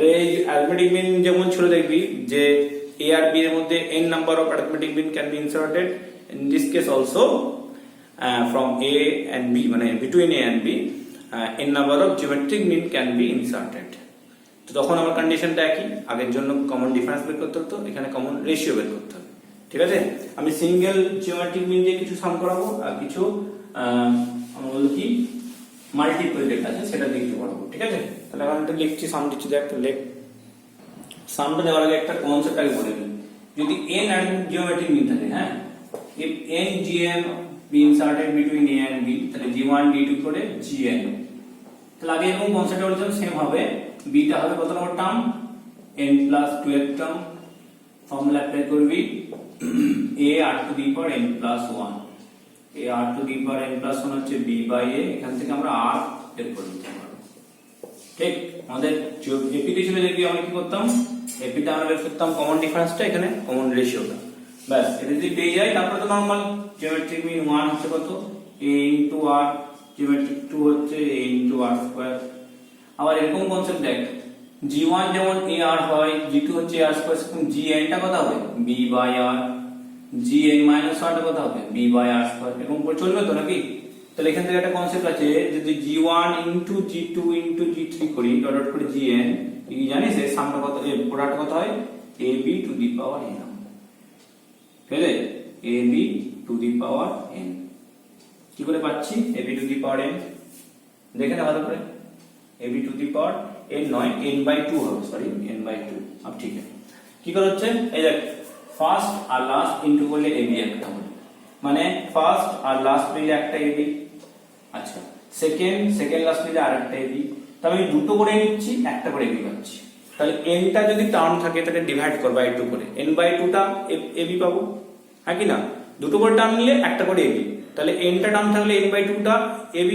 A: এই অ্যারিথমেটিক মিন যেমন ছিল দেখবি যে a আর b এর মধ্যে n number of arithmetic mean can be inserted. In this case also from a and b, মানে between a and b n number of geometric mean can be inserted. তো তখন আমার কন্ডিশনটা একই, আগের জন্য কমন ডিফারেন্স বের করতে হতো, এখানে কমন রেশিও বের করতে হবে। ঠিক আছে, আমি সিঙ্গেল জিওমেট্রিক মিন দিয়ে কিছু সাম করাবো, আর কিছু আমরা বলি কি মাল্টিপল যেটা আছে সেটা দিয়ে একটু করাবো। ঠিক আছে, তাহলে এখন একটা লিখছি, সাম দিচ্ছি, দেখ লেখ। সামটা দেওয়ার আগে একটা কনসেপ্ট আগে বলে নিই। যদি n আর জিওমেট্রিক মিন থাকে, হ্যাঁ, if n gm be inserted between a and b, তাহলে g1 d2 করে gn। তাহলে আগে এরকম কনসেপ্ট বলছিলাম, সেম হবে। b টা হবে কত নম্বর term? n plus 12 term. Formula apply করবি a r to the power n plus 1। a r to the power n plus 1 হচ্ছে b বাই a। এখান থেকে আমরা r বের করে নিতে পারবো। ঠিক, আমাদের এপি তে ছিল দেখবি আমরা কি করতাম, এপি টা আমরা বের করতাম কমন ডিফারেন্সটা, এখানে কমন রেশিওটা। ব্যাস, এটা যদি পেয়ে যাই তারপরে তো নরমাল জিওমেট্রিক মিন 1 হচ্ছে কত? a ইনটু r, জিওমেট্রিক 2 হচ্ছে a ইনটু r স্কয়ার। আবার এরকম কনসেপ্ট দেখ, g1 যেমন ar হয়, g2 হচ্ছে r স্কয়ার, সেরকম gn টা কত হবে? b by r। gn minus 1 টা কত হবে? b by r square. এরকম করে চলবে তো নাকি? তাহলে এখান থেকে একটা কনসেপ্ট আছে, যদি g1 into g2 into g3 করি ডট ডট করে gn, কি জানিস এর সামটা কত, এর প্রোডাক্ট কত হয়? ab to the power n। ঠিক আছে, ab to the power n। কি করে পাচ্ছি ab to the power n? দেখে না ভালো করে, ab to the power n নয়, n বাই 2 হবে, সরি n বাই 2। अब ঠিক আছে, কি করে হচ্ছে? এই দেখ, ফার্স্ট আর লাস্ট ইনটু করলে ab একটা হবে, মানে ফার্স্ট আর লাস্ট মিলে একটা ab। আচ্ছা, সেকেন্ড লাস্ট মিলে আরেকটা ab। তবে আমি দুটো করে নিচ্ছি, একটা করে ab পাচ্ছি। তাহলে n টা যদি টার্ম থাকে তাহলে ডিভাইড কর বাই 2 করে, n বাই 2 টা ab পাবো, হ্যাঁ কি না? দুটো করে টার্ম নিলে একটা করে ab, তাহলে n টা টার্ম থাকলে n বাই 2 টা ab,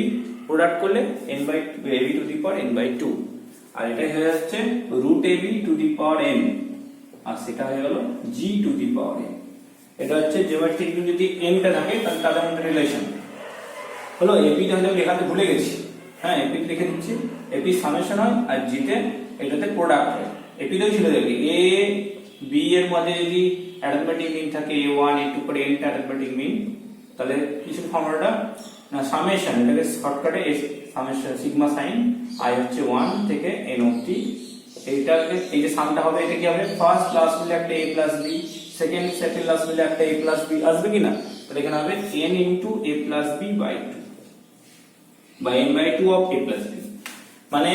A: প্রোডাক্ট করলে n by ab to the power n by 2। আর এটা হয়ে যাচ্ছে root ab to the power n, আর সেটা হয়ে গেল g to the power n। এটা হচ্ছে জিওমেট্রিক মিন যদি n টা থাকে তাহলে তাদের মধ্যে রিলেশন হলো। ab টা হয়তো লেখাতে ভুলে গেছি, হ্যাঁ ab লিখে দিচ্ছি। ab সামেশন হয় আর g তে এটাতে প্রোডাক্ট হয়। ab তেও ছিল দেখি a b এর মধ্যে যদি অ্যারিথমেটিক মিন থাকে a1 a2 করে n টা অ্যারিথমেটিক মিন, তাহলে কিছু ফর্মুলাটা না সামেশন, এটাকে শর্টকাটে সামেশন সিগমা সাইন i হচ্ছে 1 থেকে n অবধি। এইটাকে এই যে সামটা হবে, এটা কি হবে? ফার্স্ট ক্লাস মিলে একটা a plus b, second class মিলে একটা a প্লাস b আসবে কি না? তাহলে এখানে হবে n into a plus b by 2 by n by 2 of a plus b। মানে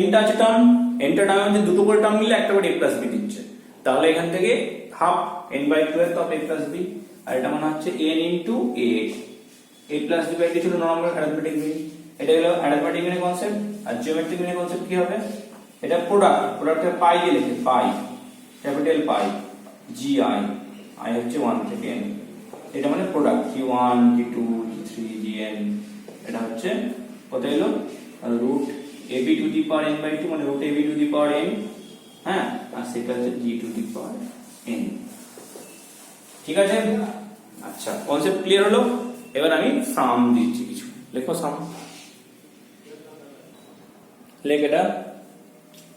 A: n টা আছে টার্ম, n টা টার্মের মধ্যে দুটো করে টার্ম মিলে একটা করে a প্লাস b দিচ্ছে। তাহলে এখান থেকে half n by 2 of a plus b, আর এটা মানে হচ্ছে n into a। a plus b by 2 ছিল নরমাল অ্যারিথমেটিক মিন। এটা হলো অ্যারিথমেটিক মিনের কনসেপ্ট। আর জিওমেট্রিক মিনের কনসেপ্ট কি হবে? এটা প্রোডাক্টে পাই দিয়ে লিখে, pi capital pi gi, i হচ্ছে 1 থেকে n। এটা মানে product g1 g2 g3 gn। এটা হচ্ছে কত হলো? Root ab to the power n by 2, মানে root ab to the power n, হ্যাঁ, আর সেটা হচ্ছে g to the power n। ঠিক আছে, আচ্ছা কনসেপ্ট ক্লিয়ার হলো। এবার আমি সাম দিচ্ছি কিছু, লেখো সাম। লেখ এটা,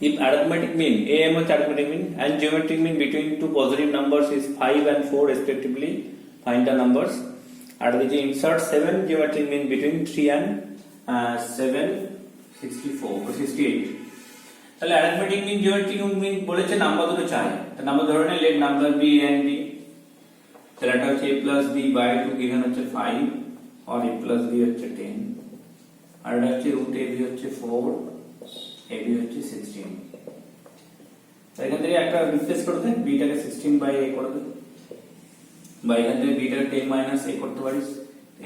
A: if arithmetic mean am হচ্ছে arithmetic mean and geometric mean between two positive numbers is 5 and 4 respectively, find the numbers। আর যদি insert 7 geometric mean between 3 and 7 64 or 68। তাহলে অ্যারিথমেটিক মিন জিওমেট্রিক মিন বলেছে নাম্বার দুটো চাই, তো নাম্বার ধরে নে let number b and b. তাহলে এটা হচ্ছে a plus b by 2 given হচ্ছে 5 আর a প্লাস বি হচ্ছে 10 আর এটা হচ্ছে রুট a b হচ্ছে 4 a b হচ্ছে 16। তো এখান থেকে একটা রিপ্লেস করে দেন, b টাকে 16 বাই a করে দেন, বা এখান থেকে b টাকে 10 মাইনাস a করতে পারিস,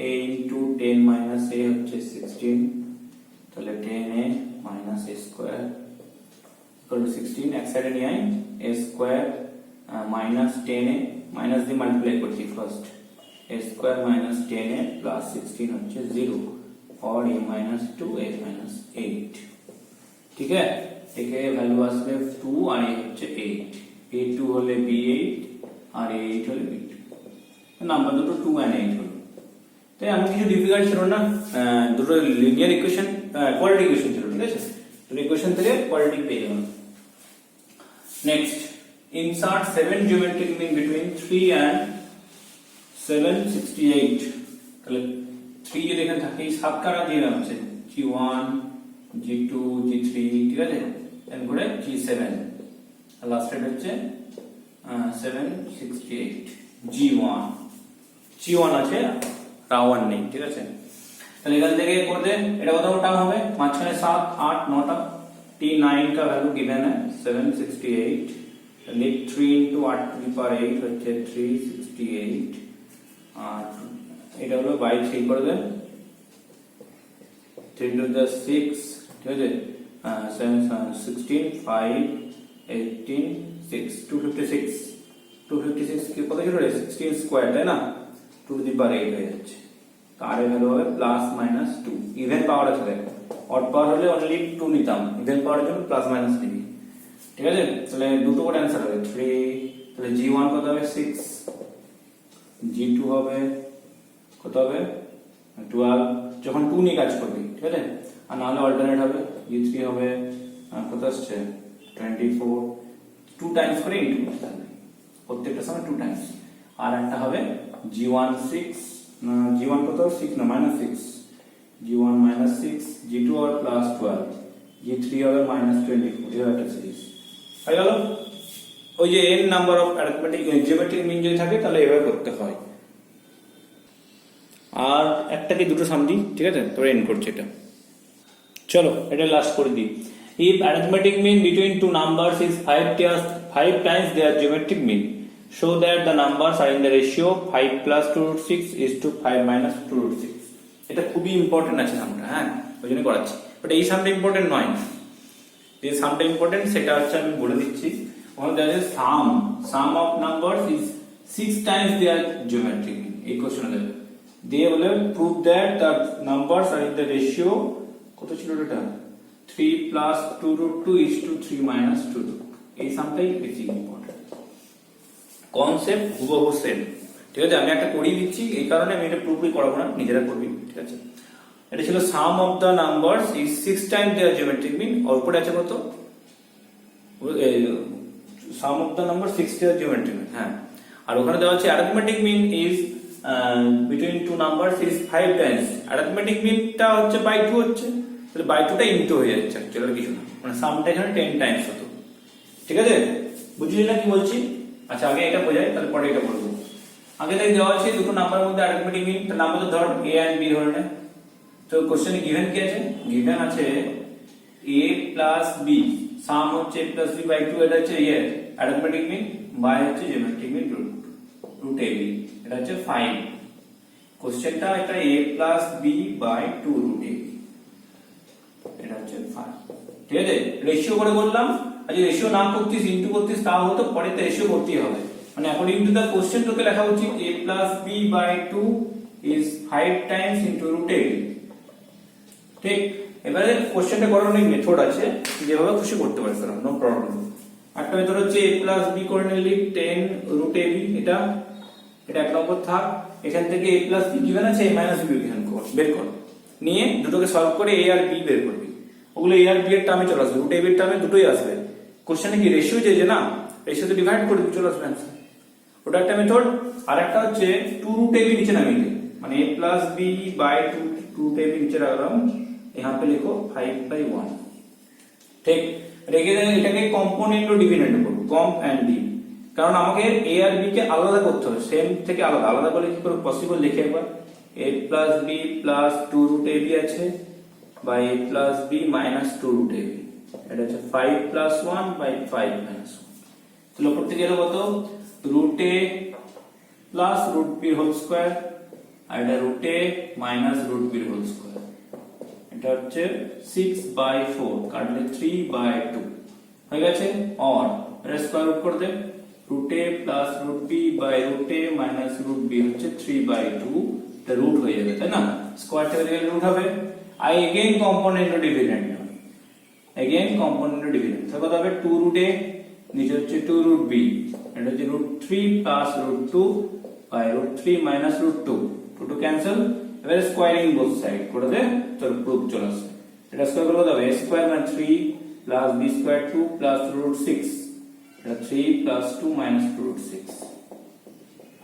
A: a ইনটু 10 মাইনাস a হচ্ছে 16, তাহলে 10a minus a square equal two 16। এক সাইডে নিয়ে I a square minus 10a minus দিয়ে মাল্টিপ্লাই করছি first, a square minus 10a plus 16 হচ্ছে 0 और a माइनस 2 a माइनस 8। ठीक है, एक वैल्यू আসবে 2 আর a হচ্ছে 8, a2 হলে b8 আর a8 হলে b2, নাম্বার দুটো 2 and 8 হলো। তাই আমি কিছু ডিফিকাল্ট ছিল না, দুটো লিনিয়ার ইকুয়েশন কোয়াড্রেটিক ইকুয়েশন ছিল, ঠিক আছে, দুটো ইকুয়েশন থেকে কোয়াড্রেটিক পেয়ে গেলাম। Next, insert 7 geometric mean between 3 and 768। তাহলে 3 যদি এখানে থাকে এই সাত কারা দিয়ে আছে g1 g2 g3, ঠিক আছে, দেন করে g7 আর লাস্ট এর হচ্ছে 768 g1 আছে রাওয়ান নেই, ঠিক আছে। তাহলে এখান থেকে করতে এটা কত টার্ম হবে, মাঝখানে 7 8 9টা t9 का वैल्यू गिवन है 768, लिख 3 into 8 to the power 8 হচ্ছে 368 আর এটা হলো বাই 3 করে দেন 3 to the 6, ঠিক আছে, 16 5 18 6 256 কি কত ছিল রে 16 স্কয়ার, তাই না, 2 to the power 8 হয়ে যাচ্ছে। তার ভ্যালু হবে প্লাস মাইনাস 2, ইভেন পাওয়ার আছে দেখ, অড পাওয়ার হলে অনলি 2 নিতাম, ইভেন পাওয়ারের জন্য প্লাস মাইনাস নিবি, ঠিক আছে। তাহলে দুটো করে आंसर হবে 3, তাহলে g1 কত হবে 6, g2 হবে কত হবে 12 যখন 2 নিয়ে কাজ করবি, ঠিক আছে, আর না হলে অল্টারনেট হবে g3 হবে কত আসছে 24, 2 টাইমস করে ইনটু করতে হবে প্রত্যেকটা সময় 2 টাইমস, আর একটা হবে g1 6 g1 কত 6 না মাইনাস 6, g1 মাইনাস 6 g2 আর প্লাস 12 g3 হবে মাইনাস 24, এর একটা সিরিজ হয়ে গেল। ওই যে n number of arithmetic geometric mean যদি থাকে তাহলে এভাবে করতে হয়। আর একটা কি দুটো সাম দিই, ঠিক আছে, তোরে এন্ড করছি এটা, চলো এটা লাস্ট করে দিই। if arithmetic mean between two numbers is 5 times their geometric mean, show that the numbers are in the ratio 5 plus 2 root 6 is to 5 minus 2 root 6। এটা খুবই ইম্পর্টেন্ট আছে সামটা, হ্যাঁ ওই জন্য করাচ্ছি, বাট এই সামটা ইম্পর্টেন্ট নয়, যে সামটা ইম্পর্টেন্ট সেটা হচ্ছে আমি বলে দিচ্ছি। ওখানে দেখা যায় sum of numbers is 6 times their geometric mean, এই কোশ্চেনে দেবে দিয়ে বলে prove that the numbers are in the ratio কত ছিল এটা 3 plus 2 root 2 is to 3 minus 2 root 2, এই সামটাই বেশি ইম্পর্টেন্ট, কনসেপ্ট হুবহু সেম, ঠিক আছে। আমি একটা করিয়ে দিচ্ছি এই কারণে আমি এটা পুরোপুরি করাবো না, নিজেরা করবি, ঠিক আছে। এটা ছিল sum of the numbers is 6 times their geometric mean, আর উপরে আছে কত sum of the number 6 their geometric mean, হ্যাঁ, আর ওখানে দেওয়া আছে arithmetic mean is between two numbers is 5 times, arithmetic মিনটা হচ্ছে বাই 2 হচ্ছে, তাহলে বাই 2টা ইনটু হয়ে যাচ্ছে, অ্যাকচুয়ালি কিছু না, মানে সামটা এখানে 10 টাইমস হতো, ঠিক আছে, বুঝলি না কি বলছি। আচ্ছা আগে এটা বোঝাই তারপরে এটা বলবো। আগে তাই দেওয়া আছে দুটো নাম্বারের মধ্যে অ্যারিথমেটিক মিন, তার নাম্বার তো ধর a and b ধরে নে, তো কোশ্চেনে গিভেন কি আছে, গিভেন আছে a plus b, সাম হচ্ছে a plus b by 2, এটা হচ্ছে অ্যারিথমেটিক মিন, বাই হচ্ছে জিওমেট্রিক মিন রুট ab, এটা হচ্ছে 5, কোশ্চেনটা এটা a plus b by 2 root ab, এটা হচ্ছে 5, ঠিক আছে। রেশিও করে বললাম, আর যদি রেশিও না করতিস ইনটু করতিস তাও হতো, পরে তো রেশিও করতেই হবে, মানে অ্যাকর্ডিং টু দ্য কোশ্চেন তোকে লেখা উচিত a plus b by 2 is 5 times into root ab, ঠিক। এবারে কোশ্চেনটা করার অনেক মেথড আছে, যেভাবে খুশি করতে পারিস, নো প্রবলেম। একটা মেথড হচ্ছে a plus b করে নিলি 10 root ab, এটা এক নম্বর থাক, এখান থেকে a plus b গিভেন আছে a minus b বের কর, নিয়ে দুটোকে সলভ করে a আর b বের করবি, ওগুলো a আর b এর টার্মে চলে আসবে, রুট ab এর টার্মে দুটোই আসবে। কোশ্চেনে কি রেশিও যে না, রেশিওতে ডিভাইড করে চলে আসবে आंसर, ওটা একটা মেথড। আর একটা হচ্ছে 2 root ab নিচে নামিয়ে দে, মানে a plus b by 2 root ab নিচে রাখলাম, यहाँ पे लिखो 5/1, ठीक। রেখে দেন, এটাকে কম্পোনেন্ট ও ডিভিডেন্ড করব, কম্প এন্ড ডি, কারণ আমাকে এ আর বি কে আলাদা করতে হবে, সেম থেকে আলাদা, আলাদা করলে কি করে পসিবল, লিখে একবার a plus B plus 2 root A B আছে by a plus B minus 2 root A B, এটা হচ্ছে 5 প্লাস 1 বাই 5 মাইনাস 1। তাহলে উপর থেকে এলো কত, root A plus root B whole square, আর এটা root A minus root B whole square, এটা হচ্ছে 6 বাই 4 কাটলে 3 বাই 2 হয়ে গেছে। আর এটা স্কয়ার রুট করে দে, root A plus root B by root A minus root B হচ্ছে 3 বাই 2, এটা রুট হয়ে যাবে তাই না, স্কয়ার থেকে গেলে রুট হবে। আই এগেইন কম্পোনেন্ট ও ডিভিডেন্ড, এগেইন কম্পোনেন্ট ও ডিভিডেন্ড, তাহলে কত হবে 2 রুট এ, নিচে হচ্ছে 2 রুট বি, এটা হচ্ছে root 3 plus root 2 by root 3 minus root 2, 2 two cancel, এবারে স্কয়ারিং বোথ সাইড করে দে, তোর প্রুফ চলে আসবে। এটা স্কয়ার করলে কত হবে, a স্কয়ার মানে 3 plus b square 2 plus root 6, এটা 3 plus 2 minus 2 root 6,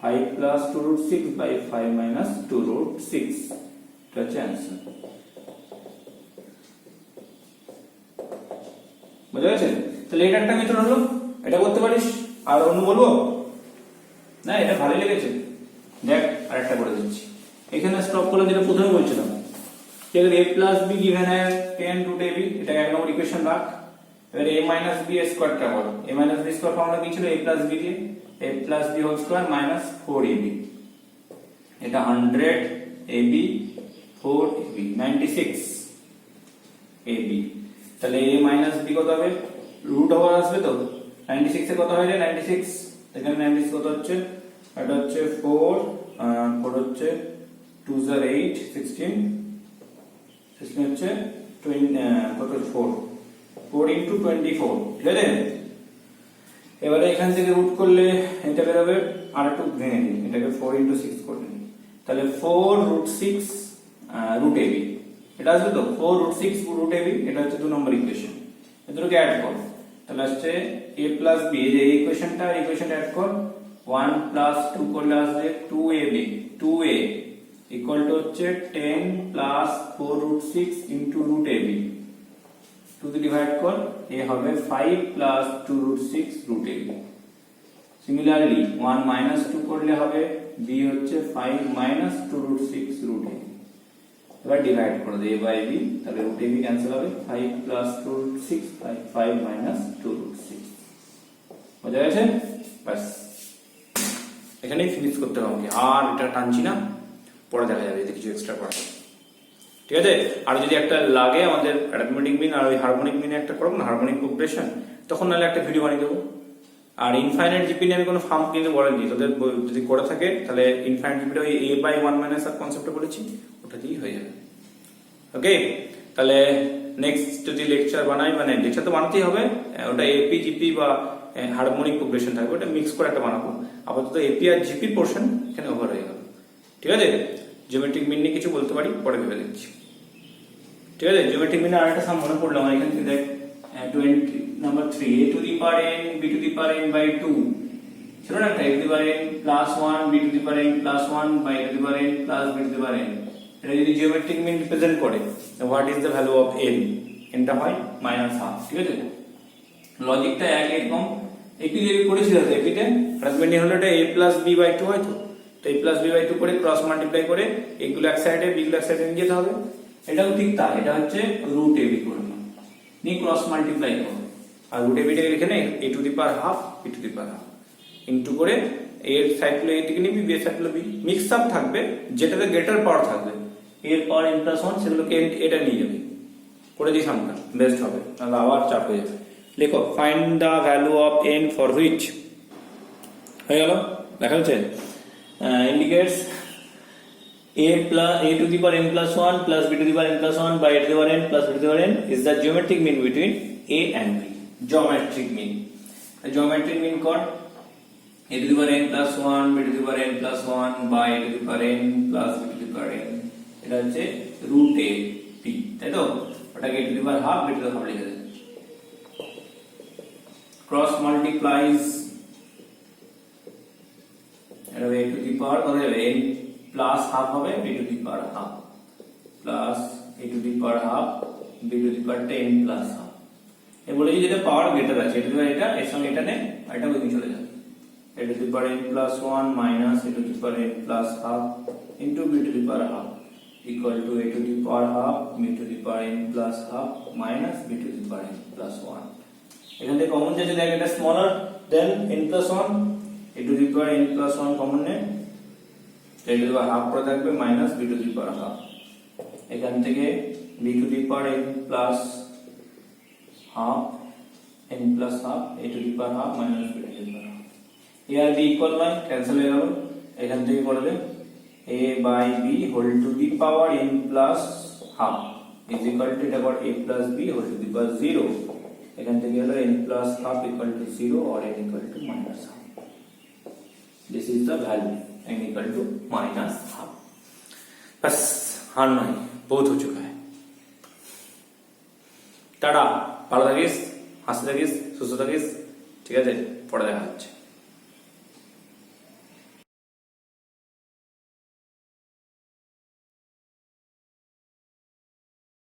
A: 5 plus 2 root 6 by 5 minus 2 root 6, এটা হচ্ছে অ্যান্সার। বুঝা গেছে? তাহলে এটা একটা মেথড হলো, এটা করতে পারিস। আর অন্য বলবো না, এটা ভালোই লেগেছে, দেখ আরেকটা করে দিচ্ছি। এখানে স্টপ করে, যেটা প্রথমে বলছিলাম, এবার a প্লাস বি গিভেন है 10 রুট ab, এটা এক নম্বর ইকুয়েশন রাখ। এবার a মাইনাস b স্কয়ারটা করো, a minus b square formula কি ছিল, a প্লাস b দিয়ে a plus b whole square minus 4ab, এটা 100 ab 4ab 96 ab। তাহলে a মাইনাস b কত হবে, রুট ওভার আসবে তো, 96 এ কত হয় রে, 96 এখানে 96 কত হচ্ছে, এটা হচ্ছে 4 4 হচ্ছে 2 are 8 16 16 হচ্ছে 20 কত 4 4 into 24, ঠিক আছে। এবারে এখান থেকে রুট করলে এটা বের হবে, আর একটু ভেঙে দিই, এটাকে 4 into 6 করে নিই, তাহলে 4 root 6 root ab, এটা আসবে তো 4 root 6 root ab, এটা হচ্ছে 2 নম্বর ইকুয়েশন। এগুলোকে অ্যাড কর, তাহলে আসছে a plus b, এই ইকুয়েশনটা অ্যাড কর, 1 plus 2 করলে আসবে 2ab, 2a ইকুয়াল টু হচ্ছে 10 plus 4 root 6 into root ab, 2 দিয়ে ডিভাইড কর, a হবে 5 plus 2 root 6 root ab। Similarly 1 minus 2 করলে হবে b হচ্ছে 5 minus 2 root 6 root ab। এবার ডিভাইড করে দে a by b, তাহলে root ab ক্যান্সেল হবে, 5 plus 2 root 6 by 5 minus 2 root 6। বুঝা গেছে? বাস এখানেই ফিনিশ করতে হবে, আর এটা টানছি না, পরে দেখা যাবে যদি কিছু এক্সট্রা করা, ঠিক আছে। আর যদি একটা লাগে আমাদের অ্যারিথমেটিক মিন আর ওই হারমোনিক মিনে একটা করব না, হারমোনিক প্রোগ্রেশন, তখন নাহলে একটা ভিডিও বানিয়ে দেবো। আর ইনফাইনাইট জিপি নিয়ে আমি কোনো ফার্ম কিন্তু বলেনি, তোদের যদি করে থাকে তাহলে ইনফাইনাইট জিপিটা ওই a by 1 minus আর কনসেপ্টটা বলেছি, ওটা দিয়েই হয়ে যাবে। ওকে, তাহলে নেক্সট যদি লেকচার বানাই, মানে লেকচার তো বানাতেই হবে, ওটা এপি জিপি বা হারমোনিক প্রোগ্রেশন থাকবে, ওটা মিক্স করে একটা বানাবো। আপাতত এপি আর জিপি পোর্শন এখানে ওভার হয়ে গেল, ঠিক আছে। জিওমেট্রিক মিন নিয়ে কিছু বলতে পারি, পরে ভেবে দেখছি, ঠিক আছে। জিওমেট্রিক মিনে আরেকটা সাম মনে পড়লো আমার, এখান থেকে দেখ 20 number 3 a to the power n b to the power n by 2 ছিল না, a to the power n plus 1 b to the power n plus 1 by a to the power n plus b to the power n। এটা যদি geometric mean represent করে, what is the value of n, nটা হয় -12, ঠিক আছে। লজিকটা একরকম, একটু যদি করেছিল এপিতে হাজবেন্ডি হলো এটা a plus b by 2 হয়, তো a plus b by 2 করে ক্রস মাল্টিপ্লাই করে এগুলো এক সাইডে b গুলো এক সাইডে নিয়ে যেতে হবে। এটাও ঠিক তাই, এটা হচ্ছে রুট ab করে নিয়ে ক্রস মাল্টিপ্লাই করবে, আর রুট ab টাকে লিখে নে a to the power half b to the power half into করে এর সাইডগুলো a দিকে নিবি, b এর সাইডগুলো b, মিক্স আপ থাকবে, যেটাতে গ্রেটার পাওয়ার থাকবে এর পাওয়ার n plus 1, সেগুলোকে এটা নিয়ে যাবে, করে দিই সামনে বেস্ট হবে, তাহলে আবার চাপ হয়ে যাবে। লেখো find the value of n for which, হয়ে গেল, দেখা যাচ্ছে indicates a to the power n plus 1 plus b to the power n plus 1 by a to the power n plus b to the power n is the geometric mean between a and b। geometric mean, geometric mean কর, a to the power n plus 1 b to the power n plus 1 by a to the power n plus b to the power n, এটা হচ্ছে root a p, তাই তো, ওটাকে a to the power half b to the power লিখে দেন, cross multiplies, এটা a to the power কত হবে, n plus half হবে b to the power half plus a to the power half b to the power 10 plus half, এ বলেছি যেটা পাওয়ার greater আছে, এটা এটা এর সঙ্গে এটা নেই, এটা ওইদিকে চলে যাবে। a to the power n plus 1 minus a to the power n plus half into b to the power half equal to a to the power half b to the power n plus half minus b to the power n plus 1। এখান থেকে common যাচ্ছে, দেখ এটা smaller then n plus 1, a to the power n plus 1 common নে, a to the power half পড়ে থাকবে minus b to the power half। এখান থেকে b to the power n plus half n plus half a to the power half minus b to the power half। a আর b equal নয়, cancel হয়ে গেল। এখান থেকে করলে a by b whole to the power n plus half is equal to এটা a plus b whole to the power 0। এখান থেকে হলো n plus half equal to 0 or n equal to minus half। This is the value n equal to minus half। बस हार नहीं, बहुत हो चुका है। টাটা, ভালো থাকিস, হাসতে থাকিস, সুস্থ থাকিস, ঠিক আছে, পরে দেখা হচ্ছে।